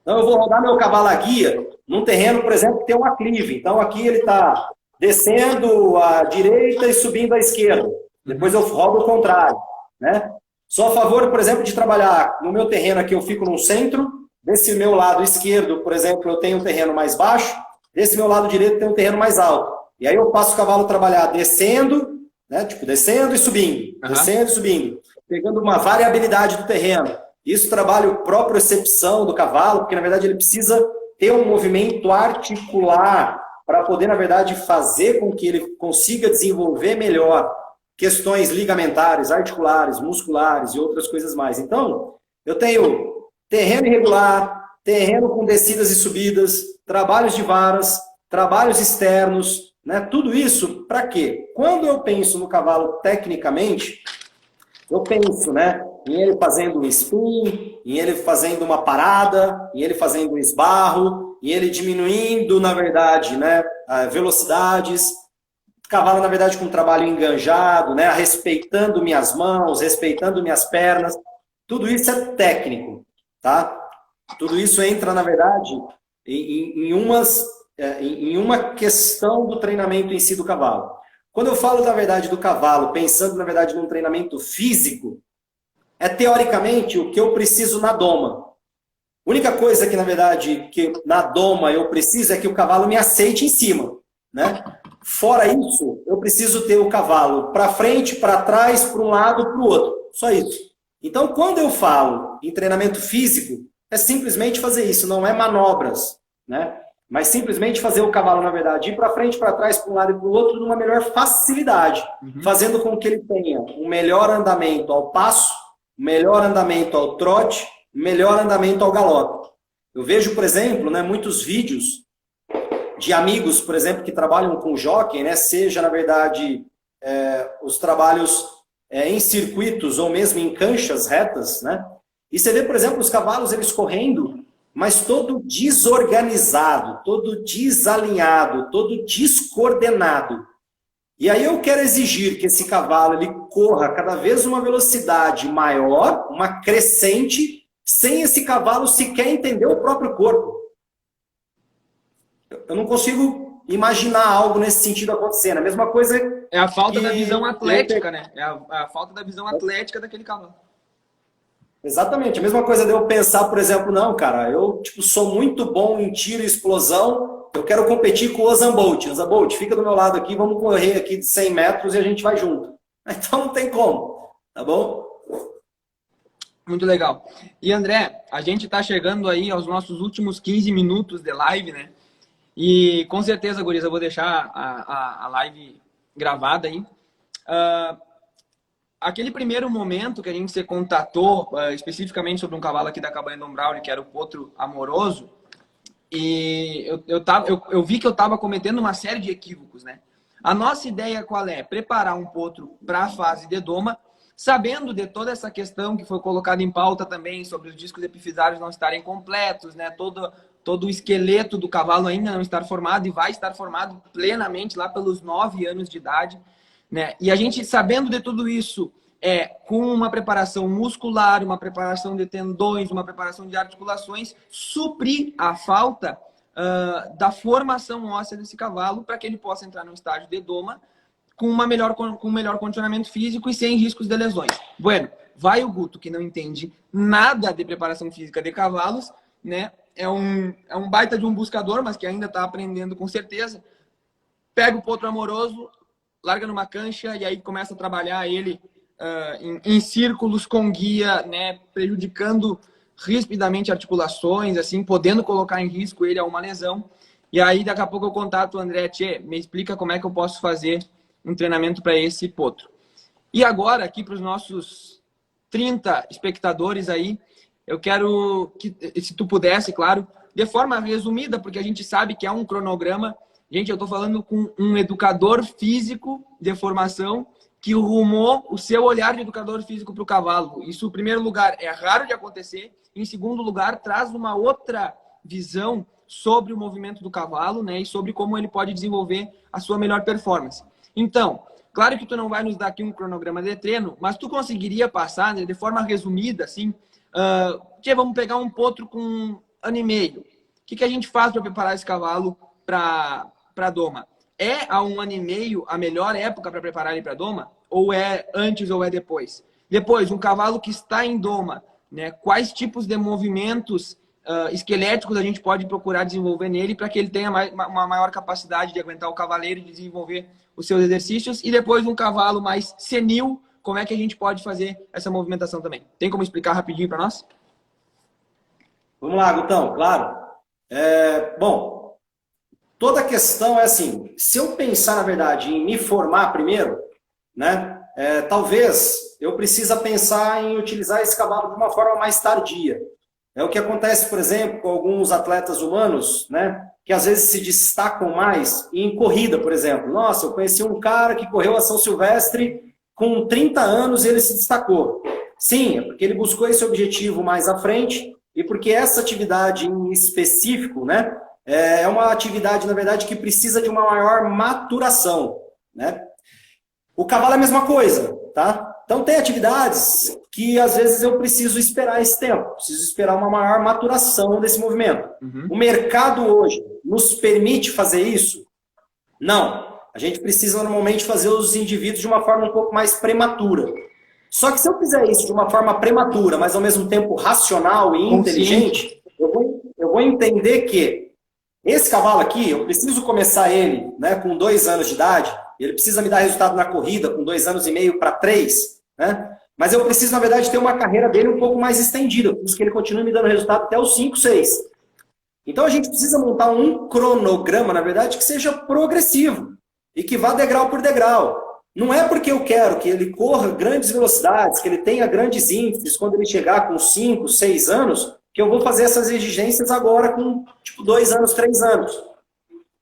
Então, eu vou rodar meu cavalo à guia num terreno, por exemplo, que tem um aclive. Então, aqui ele está descendo à direita e subindo à esquerda. Depois eu rodo o contrário, né? Sou a favor, por exemplo, de trabalhar no meu terreno aqui, eu fico no centro, desse meu lado esquerdo, por exemplo, eu tenho um terreno mais baixo, desse meu lado direito tem um terreno mais alto. E aí eu passo o cavalo trabalhar descendo, né? Tipo, descendo e subindo, descendo e subindo, pegando uma variabilidade do terreno. Isso trabalha a propriocepção do cavalo, porque na verdade ele precisa ter um movimento articular para poder, na verdade, fazer com que ele consiga desenvolver melhor questões ligamentares, articulares, musculares e outras coisas mais. Então, eu tenho terreno irregular, terreno com descidas e subidas, trabalhos de varas, trabalhos externos, né? Tudo isso para quê? Quando eu penso no cavalo tecnicamente, eu penso, né, em ele fazendo um spin, em ele fazendo uma parada, em ele fazendo um esbarro, em ele diminuindo, na verdade, né, velocidades. Cavalo, na verdade, com um trabalho enganjado, né, respeitando minhas mãos, respeitando minhas pernas. Tudo isso é técnico, tá? Tudo isso entra, na verdade, em uma questão do treinamento em si do cavalo. Quando eu falo, na verdade, do cavalo, pensando, na verdade, num treinamento físico, é teoricamente o que eu preciso na doma. A única coisa que, na verdade, que na doma eu preciso é que o cavalo me aceite em cima, né? Fora isso, eu preciso ter o cavalo para frente, para trás, para um lado, para o outro. Só isso. Então, quando eu falo em treinamento físico, é simplesmente fazer isso, não é manobras, né? Mas simplesmente fazer o cavalo, na verdade, ir para frente, para trás, para um lado e para o outro, numa melhor facilidade, fazendo com que ele tenha um melhor andamento ao passo, um melhor andamento ao trote, um melhor andamento ao galope. Eu vejo, por exemplo, né, muitos vídeos de amigos, por exemplo, que trabalham com jockey, né, seja, na verdade, os trabalhos em circuitos ou mesmo em canchas retas, né? E você vê, por exemplo, os cavalos eles correndo, mas todo desorganizado, todo desalinhado, todo descoordenado. E aí eu quero exigir que esse cavalo ele corra cada vez uma velocidade maior, uma crescente, sem esse cavalo sequer entender o próprio corpo. Eu não consigo imaginar algo nesse sentido acontecendo. A mesma coisa é a falta da visão atlética, né? É a falta da visão atlética daquele cavalo. Exatamente. A mesma coisa de eu pensar, por exemplo, não, cara, eu sou muito bom em tiro e explosão, eu quero competir com o Usain Bolt. Usain Bolt, fica do meu lado aqui, vamos correr aqui de 100 metros e a gente vai junto. Então não tem como, tá bom? Muito legal. E André, a gente está chegando aí aos nossos últimos 15 minutos de live, né? E com certeza, guris, eu vou deixar a live gravada aí. Aquele primeiro momento que a gente se contatou, especificamente sobre um cavalo aqui da Cabanha do Braulio, que era o Potro Amoroso, e eu vi que eu estava cometendo uma série de equívocos, né? A nossa ideia qual é? Preparar um potro para a fase de doma, sabendo de toda essa questão que foi colocada em pauta também, sobre os discos epifisários não estarem completos, né? Todo o esqueleto do cavalo ainda não estar formado e vai estar formado plenamente lá pelos 9 anos de idade, né? E a gente, sabendo de tudo isso, com uma preparação muscular, uma preparação de tendões, uma preparação de articulações, suprir a falta da formação óssea desse cavalo para que ele possa entrar no estágio de doma com um melhor condicionamento físico e sem riscos de lesões. Bueno, vai o Guto, que não entende nada de preparação física de cavalos, né? É um baita de um buscador, mas que ainda está aprendendo com certeza. Pega o potro amoroso, larga numa cancha e aí começa a trabalhar ele em círculos com guia, né, prejudicando rispidamente articulações, assim, podendo colocar em risco ele a uma lesão. E aí daqui a pouco eu contato o André, me explica como é que eu posso fazer um treinamento para esse potro. E agora, aqui para os nossos 30 espectadores aí, eu quero que, se tu pudesse, claro, de forma resumida, porque a gente sabe que é um cronograma. Gente, eu estou falando com um educador físico de formação que rumou o seu olhar de educador físico para o cavalo. Isso, em primeiro lugar, é raro de acontecer. Em segundo lugar, traz uma outra visão sobre o movimento do cavalo, né, e sobre como ele pode desenvolver a sua melhor performance. Então, claro que tu não vai nos dar aqui um cronograma de treino, mas tu conseguiria passar, né, de forma resumida, assim, vamos pegar um potro com 1 ano e meio. O que a gente faz para preparar esse cavalo para doma? É há 1 ano e meio a melhor época para preparar ele para doma? Ou é antes ou é depois? Depois, um cavalo que está em doma, né, quais tipos de movimentos esqueléticos a gente pode procurar desenvolver nele para que ele tenha uma maior capacidade de aguentar o cavaleiro e desenvolver os seus exercícios? E depois, um cavalo mais senil, como é que a gente pode fazer essa movimentação também? Tem como explicar rapidinho para nós? Vamos lá, Gutão, claro. Bom, toda a questão é assim, se eu pensar, na verdade, em me formar primeiro, né, talvez eu precisa pensar em utilizar esse cavalo de uma forma mais tardia. É o que acontece, por exemplo, com alguns atletas humanos, né, que às vezes se destacam mais em corrida, por exemplo. Nossa, eu conheci um cara que correu a São Silvestre com 30 anos e ele se destacou. Sim, é porque ele buscou esse objetivo mais à frente e porque essa atividade em específico, né, é uma atividade, na verdade, que precisa de uma maior maturação, né? O cavalo é a mesma coisa, tá? Então tem atividades que às vezes eu preciso esperar esse tempo, preciso esperar uma maior maturação desse movimento. O mercado hoje nos permite fazer isso? Não. A gente precisa normalmente fazer os indivíduos de uma forma um pouco mais prematura. Só que se eu fizer isso de uma forma prematura, mas ao mesmo tempo racional e inteligente, eu vou entender que esse cavalo aqui, eu preciso começar ele, né, com 2 anos de idade, ele precisa me dar resultado na corrida com 2 anos e meio para 3, né? Mas eu preciso, na verdade, ter uma carreira dele um pouco mais estendida, por isso que ele continue me dando resultado até os 5, 6. Então a gente precisa montar um cronograma, na verdade, que seja progressivo e que vá degrau por degrau. Não é porque eu quero que ele corra grandes velocidades, que ele tenha grandes índices quando ele chegar com 5, 6 anos, que eu vou fazer essas exigências agora com, tipo, 2 anos, 3 anos.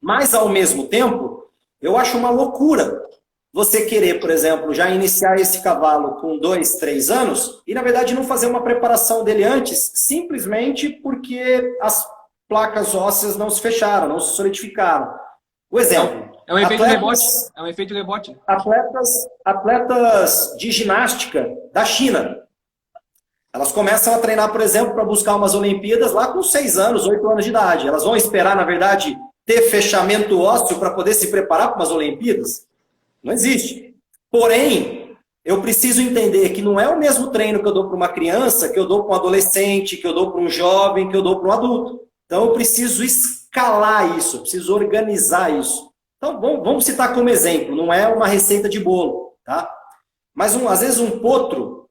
Mas, ao mesmo tempo, eu acho uma loucura você querer, por exemplo, já iniciar esse cavalo com 2, 3 anos e, na verdade, não fazer uma preparação dele antes, simplesmente porque as placas ósseas não se fecharam, não se solidificaram. O exemplo. É um efeito rebote. É um efeito rebote. Atletas de ginástica da China. Elas começam a treinar, por exemplo, para buscar umas Olimpíadas lá com 6 anos, 8 anos de idade. Elas vão esperar, na verdade, ter fechamento ósseo para poder se preparar para umas Olimpíadas? Não existe. Porém, eu preciso entender que não é o mesmo treino que eu dou para uma criança, que eu dou para um adolescente, que eu dou para um jovem, que eu dou para um adulto. Então, eu preciso escalar isso, eu preciso organizar isso. Então, vamos citar como exemplo, não é uma receita de bolo, tá? Mas, às vezes, um potro,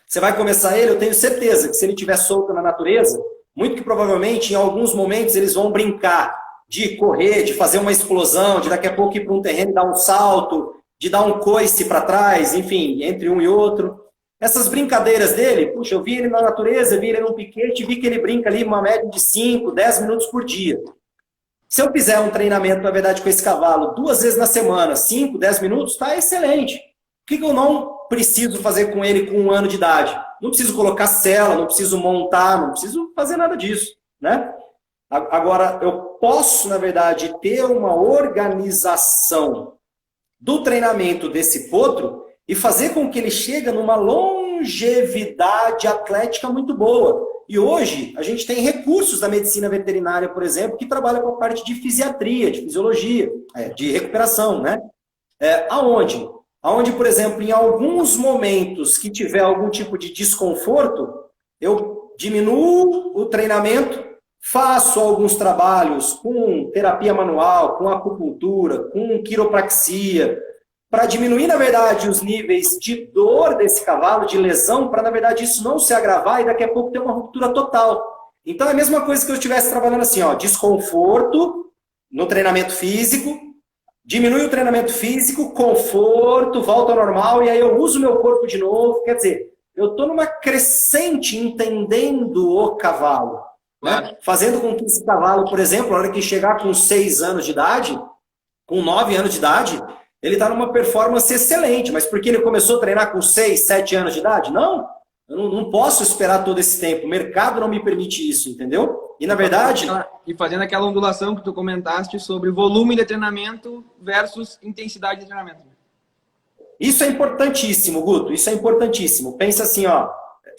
você vai começar ele, eu tenho certeza que se ele estiver solto na natureza, muito que provavelmente, em alguns momentos, eles vão brincar de correr, de fazer uma explosão, de daqui a pouco ir para um terreno e dar um salto, de dar um coice para trás, enfim, entre um e outro. Essas brincadeiras dele, puxa, eu vi ele na natureza, vi ele num piquete, vi que ele brinca ali uma média de 5, 10 minutos por dia. Se eu fizer um treinamento, na verdade, com esse cavalo 2 vezes na semana, 5, 10 minutos, está excelente. O que eu não preciso fazer com ele com 1 ano de idade? Não preciso colocar cela, não preciso montar, não preciso fazer nada disso, né? Agora, eu posso, na verdade, ter uma organização do treinamento desse potro e fazer com que ele chegue numa longevidade atlética muito boa. E hoje, a gente tem recursos da medicina veterinária, por exemplo, que trabalham com a parte de fisiatria, de fisiologia, de recuperação, né? Aonde? Aonde, por exemplo, em alguns momentos que tiver algum tipo de desconforto, eu diminuo o treinamento, faço alguns trabalhos com terapia manual, com acupuntura, com quiropraxia, para diminuir, na verdade, os níveis de dor desse cavalo, de lesão, para, na verdade, isso não se agravar e daqui a pouco ter uma ruptura total. Então, é a mesma coisa que eu estivesse trabalhando assim, ó, desconforto no treinamento físico, diminui o treinamento físico, conforto, volta ao normal, e aí eu uso o meu corpo de novo. Quer dizer, eu estou numa crescente entendendo o cavalo. Né? Fazendo com que esse cavalo, por exemplo, na hora que chegar com 6 anos de idade, com 9 anos de idade, ele está numa performance excelente. Mas porque ele começou a treinar com 6, 7 anos de idade? Não, eu não posso esperar todo esse tempo. O mercado não me permite isso, entendeu? E na verdade... E fazendo aquela ondulação que tu comentaste sobre volume de treinamento versus intensidade de treinamento. Isso é importantíssimo, Guto, isso é importantíssimo. Pensa assim, ó,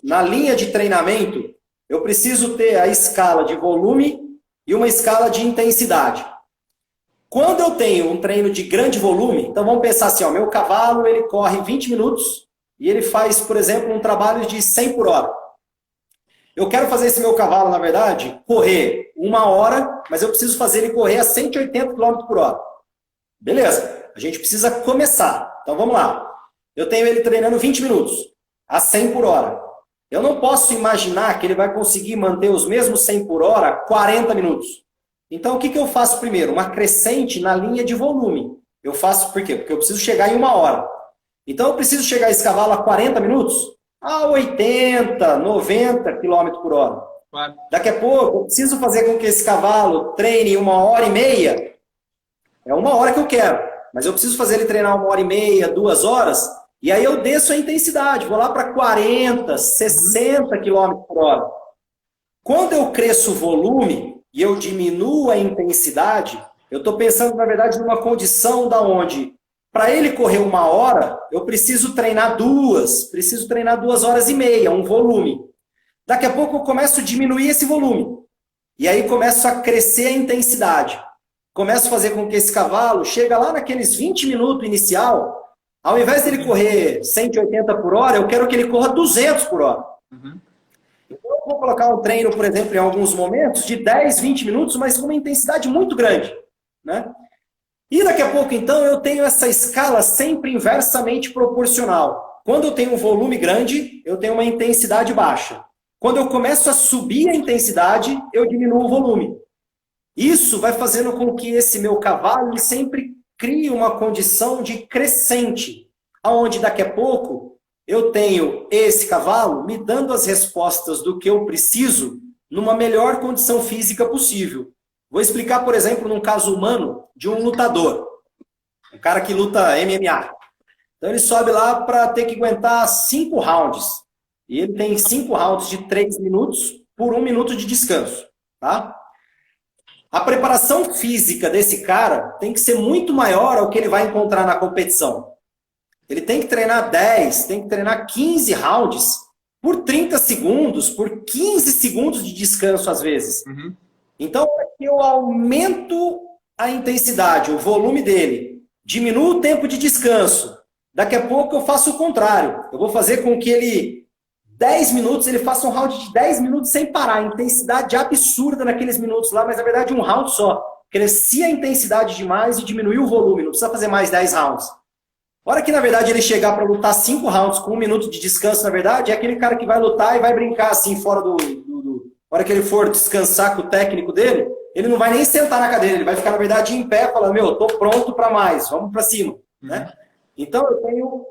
na linha de treinamento, eu preciso ter a escala de volume e uma escala de intensidade. Quando eu tenho um treino de grande volume, então vamos pensar assim, ó, meu cavalo ele corre 20 minutos e ele faz, por exemplo, um trabalho de 100 por hora. Eu quero fazer esse meu cavalo, na verdade, correr 1 hora, mas eu preciso fazer ele correr a 180 km por hora. Beleza, a gente precisa começar. Então vamos lá. Eu tenho ele treinando 20 minutos, a 100 por hora. Eu não posso imaginar que ele vai conseguir manter os mesmos 100 por hora 40 minutos. Então, o que eu faço primeiro? Uma crescente na linha de volume. Eu faço por quê? Porque eu preciso chegar em 1 hora. Então, eu preciso chegar esse cavalo a 40 minutos? A 80, 90 km por hora. Claro. Daqui a pouco, eu preciso fazer com que esse cavalo treine 1h30. É 1 hora que eu quero, mas eu preciso fazer ele treinar 1h30, 2 horas, e aí eu desço a intensidade, vou lá para 40, 60 km por hora. Quando eu cresço o volume e eu diminuo a intensidade, eu estou pensando, na verdade, numa condição da onde, para ele correr 1 hora, eu preciso treinar 2 horas e meia, um volume. Daqui a pouco eu começo a diminuir esse volume. E aí começo a crescer a intensidade. Começo a fazer com que esse cavalo chegue lá naqueles 20 minutos inicial, ao invés dele correr 180 por hora, eu quero que ele corra 200 por hora. Uhum. Então eu vou colocar um treino, por exemplo, em alguns momentos, de 10, 20 minutos, mas com uma intensidade muito grande, né? E daqui a pouco, então, eu tenho essa escala sempre inversamente proporcional. Quando eu tenho um volume grande, eu tenho uma intensidade baixa. Quando eu começo a subir a intensidade, eu diminuo o volume. Isso vai fazendo com que esse meu cavalo ele sempre crie uma condição de crescente, aonde daqui a pouco eu tenho esse cavalo me dando as respostas do que eu preciso numa melhor condição física possível. Vou explicar, por exemplo, num caso humano de um lutador, um cara que luta MMA. Então ele sobe lá para ter que aguentar 5 rounds. E ele tem 5 rounds de 3 minutos por 1 minuto de descanso, tá? A preparação física desse cara tem que ser muito maior ao que ele vai encontrar na competição. Ele tem que treinar 10, tem que treinar 15 rounds por 30 segundos, por 15 segundos de descanso às vezes. Uhum. Então, eu aumento a intensidade, o volume dele, diminuo o tempo de descanso. Daqui a pouco eu faço o contrário. Eu vou fazer com que ele 10 minutos, ele faça um round de 10 minutos sem parar. Intensidade absurda naqueles minutos lá, mas na verdade um round só. Crescia a intensidade demais e diminuiu o volume. Não precisa fazer mais 10 rounds. A hora que na verdade ele chegar para lutar 5 rounds com 1 minuto de descanso, na verdade, é aquele cara que vai lutar e vai brincar assim fora do... A hora que ele for descansar com o técnico dele, ele não vai nem sentar na cadeira. Ele vai ficar na verdade em pé, falando, meu, tô pronto para mais, vamos para cima. Né? Então eu tenho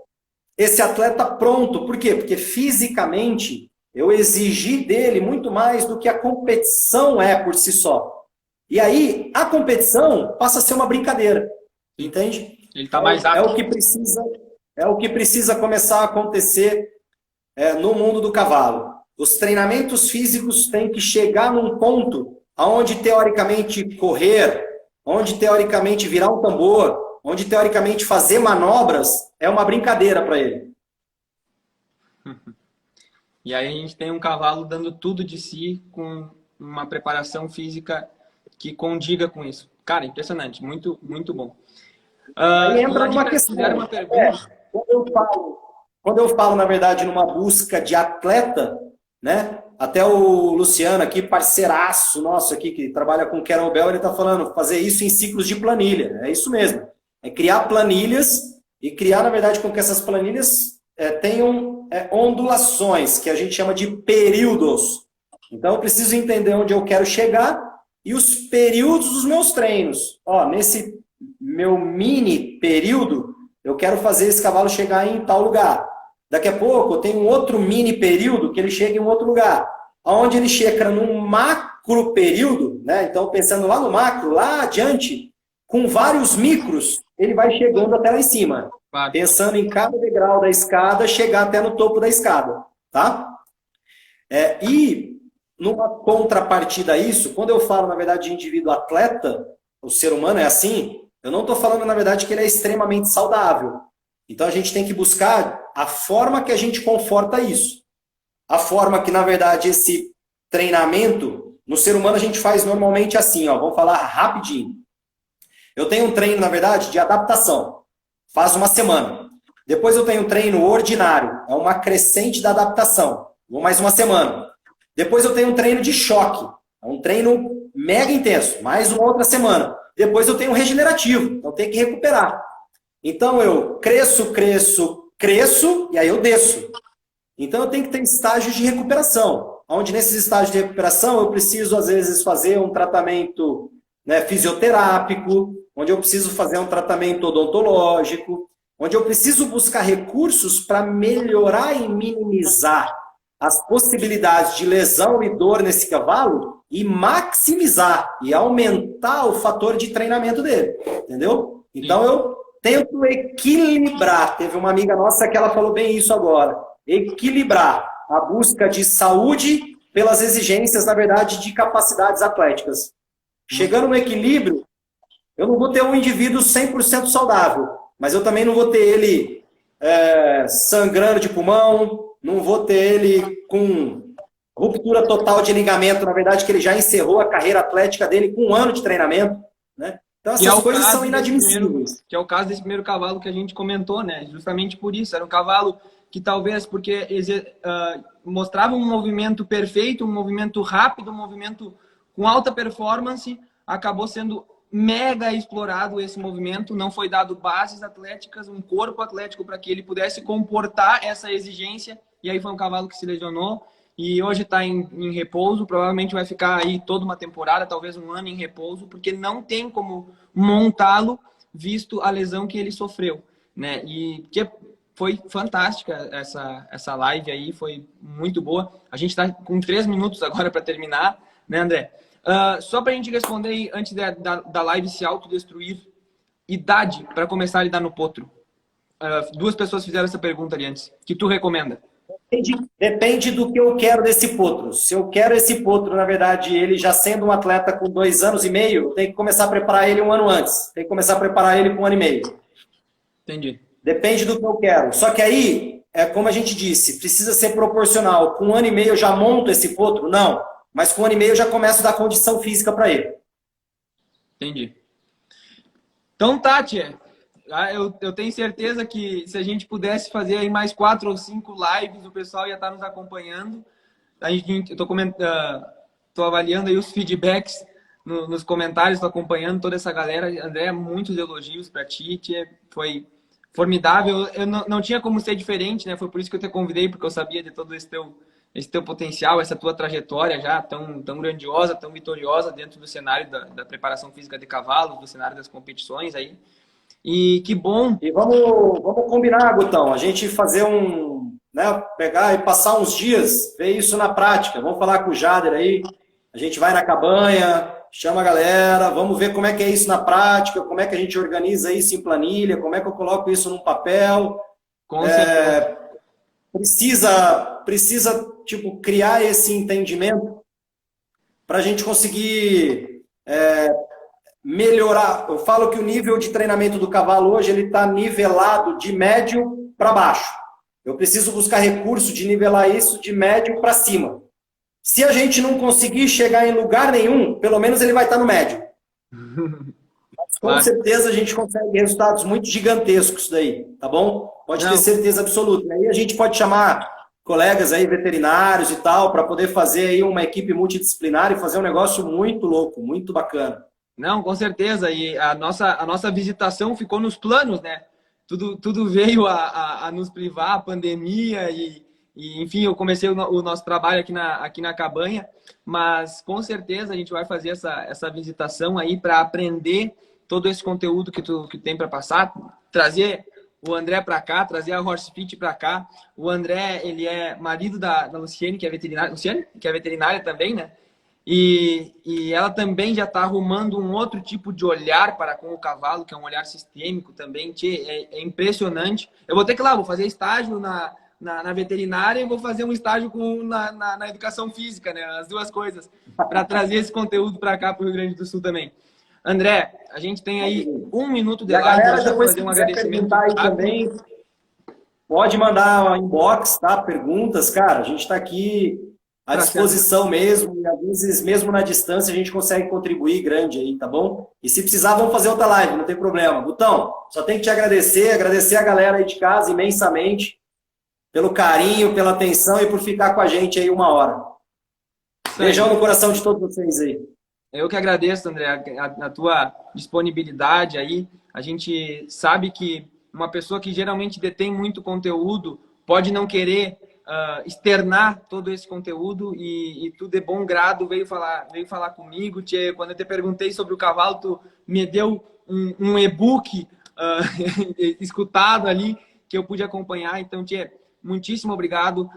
esse atleta pronto. Por quê? Porque fisicamente eu exigi dele muito mais do que a competição é por si só. E aí a competição passa a ser uma brincadeira. Entende? Ele está mais apto. É o que precisa começar a acontecer no mundo do cavalo. Os treinamentos físicos têm que chegar num ponto onde teoricamente correr, onde teoricamente virar um tambor, onde teoricamente fazer manobras é uma brincadeira para ele. E aí a gente tem um cavalo dando tudo de si com uma preparação física que condiga com isso. Cara, impressionante, muito, muito bom. Aí entra uma questão. Uma pergunta. Quando eu falo, na verdade, numa busca de atleta, né? Até o Luciano aqui, parceiraço nosso aqui, que trabalha com kettlebell, ele está falando fazer isso em ciclos de planilha. É isso mesmo. É criar planilhas e criar, na verdade, com que essas planilhas tenham ondulações, que a gente chama de períodos. Então, eu preciso entender onde eu quero chegar e os períodos dos meus treinos. Ó, nesse meu mini período, eu quero fazer esse cavalo chegar em tal lugar. Daqui a pouco, eu tenho um outro mini período que ele chega em um outro lugar. Onde ele chega num macro período, né? Então, pensando lá no macro, lá adiante, com vários micros, ele vai chegando até lá em cima. Claro. Pensando em cada degrau da escada, chegar até no topo da escada. Tá? E, numa contrapartida a isso, quando eu falo, na verdade, de indivíduo atleta, o ser humano é assim, eu não estou falando, na verdade, que ele é extremamente saudável. Então, a gente tem que buscar a forma que a gente conforta isso. A forma que, na verdade, esse treinamento, no ser humano a gente faz normalmente assim, ó, vamos falar rapidinho. Eu tenho um treino, na verdade, de adaptação. Faz uma semana. Depois eu tenho um treino ordinário. É uma crescente da adaptação. Vou mais uma semana. Depois eu tenho um treino de choque. É um treino mega intenso. Mais uma outra semana. Depois eu tenho um regenerativo. Então tem que recuperar. Então eu cresço, e aí eu desço. Então eu tenho que ter estágios de recuperação. Onde nesses estágios de recuperação eu preciso, às vezes, fazer um tratamento fisioterápico, onde eu preciso fazer um tratamento odontológico, onde eu preciso buscar recursos para melhorar e minimizar as possibilidades de lesão e dor nesse cavalo e maximizar e aumentar o fator de treinamento dele, entendeu? Então eu tento equilibrar. Teve uma amiga nossa que ela falou bem isso agora. Equilibrar a busca de saúde pelas exigências, na verdade, de capacidades atléticas. Chegando no equilíbrio, eu não vou ter um indivíduo 100% saudável, mas eu também não vou ter ele sangrando de pulmão, não vou ter ele com ruptura total de ligamento, na verdade, que ele já encerrou a carreira atlética dele com 1 ano de treinamento, né? Então essas coisas são inadmissíveis. Que é o caso desse primeiro cavalo que a gente comentou, né? Justamente por isso, era um cavalo que talvez porque mostrava um movimento perfeito, um movimento rápido, um movimento com alta performance, acabou sendo mega explorado esse movimento, não foi dado bases atléticas, um corpo atlético para que ele pudesse comportar essa exigência, e aí foi um cavalo que se lesionou, e hoje está em repouso, provavelmente vai ficar aí toda uma temporada, talvez 1 ano em repouso, porque não tem como montá-lo, visto a lesão que ele sofreu, né? E que foi fantástica essa live aí, foi muito boa. A gente está com 3 minutos agora para terminar, né, André? Só para a gente responder aí, antes da live se autodestruir, idade para começar a lidar no potro. 2 pessoas fizeram essa pergunta ali antes. Que tu recomenda? Depende do que eu quero desse potro. Se eu quero esse potro, na verdade, ele já sendo um atleta com 2 anos e meio, eu tenho que começar a preparar ele 1 ano antes. Tem que começar a preparar ele com 1 ano e meio. Entendi. Depende do que eu quero. Só que aí, como a gente disse, precisa ser proporcional. Com 1 ano e meio eu já monto esse potro? Não. Mas com 1 ano e meio eu já começo a dar condição física para ele. Entendi. Então, Tati, eu tenho certeza que se a gente pudesse fazer aí mais 4 ou 5 lives, o pessoal ia estar nos acompanhando. Eu tô avaliando aí os feedbacks nos comentários, estou acompanhando toda essa galera. André, muitos elogios para ti, foi formidável. Eu não tinha como ser diferente, né? Foi por isso que eu te convidei, porque eu sabia de todo esse teu potencial, essa tua trajetória já tão grandiosa, tão vitoriosa dentro do cenário da preparação física de cavalos, do cenário das competições aí. E que bom. E vamos combinar, Gutão, a gente fazer pegar e passar uns dias, ver isso na prática. Vamos falar com o Jader aí, a gente vai na cabanha, chama a galera, vamos ver como é que é isso na prática, como é que a gente organiza isso em planilha, como é que eu coloco isso num papel. Com certeza. Precisa criar esse entendimento para a gente conseguir melhorar. Eu falo que o nível de treinamento do cavalo hoje ele está nivelado de médio para baixo. Eu preciso buscar recurso de nivelar isso de médio para cima. Se a gente não conseguir chegar em lugar nenhum, pelo menos ele vai estar no médio. Com certeza a gente consegue resultados muito gigantescos daí, tá bom? Pode ter certeza absoluta. Aí a gente pode chamar colegas aí, veterinários e tal, para poder fazer aí uma equipe multidisciplinar e fazer um negócio muito louco, muito bacana. Não, com certeza. E a nossa visitação ficou nos planos, né? Tudo veio a nos privar, a pandemia e enfim, eu comecei o nosso trabalho aqui na cabanha, mas com certeza a gente vai fazer essa visitação aí para aprender todo esse conteúdo que tem para passar, trazer o André para cá, trazer a Horsefit para cá. O André, ele é marido da Luciane, que é veterinária. Luciane, que é veterinária também, né? E ela também já está arrumando um outro tipo de olhar para com o cavalo, que é um olhar sistêmico também. É impressionante. Eu vou ter que vou fazer estágio na veterinária e vou fazer um estágio na educação física, né? As 2 coisas, para trazer esse conteúdo para cá, para o Rio Grande do Sul também. André, a gente tem aí 1 minuto de live. A galera, depois fazer um agradecimento aí também, pode mandar inbox, tá? Perguntas, cara, a gente está aqui à disposição mesmo, e às vezes mesmo na distância a gente consegue contribuir grande aí, tá bom? E se precisar, vamos fazer outra live, não tem problema. Gutão, só tenho que te agradecer a galera aí de casa imensamente, pelo carinho, pela atenção e por ficar com a gente aí 1 hora. Beijão no coração de todos vocês aí. Eu que agradeço, André, a tua disponibilidade aí. A gente sabe que uma pessoa que geralmente detém muito conteúdo pode não querer externar todo esse conteúdo e tu de bom grado veio falar comigo. Quando eu te perguntei sobre o cavalo, tu me deu um e-book escutado ali que eu pude acompanhar. Então, muitíssimo obrigado.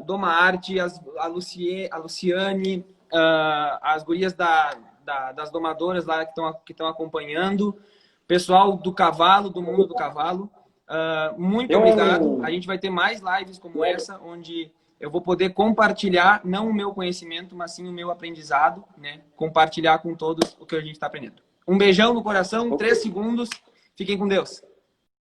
Doma Arte, a Luciane, as gurias das domadoras lá que estão acompanhando, pessoal do cavalo, do mundo do cavalo. Muito obrigado. A gente vai ter mais lives como essa, onde eu vou poder compartilhar, não o meu conhecimento, mas sim o meu aprendizado, né? Compartilhar com todos o que a gente está aprendendo. Um beijão no coração, 3 segundos. Fiquem com Deus.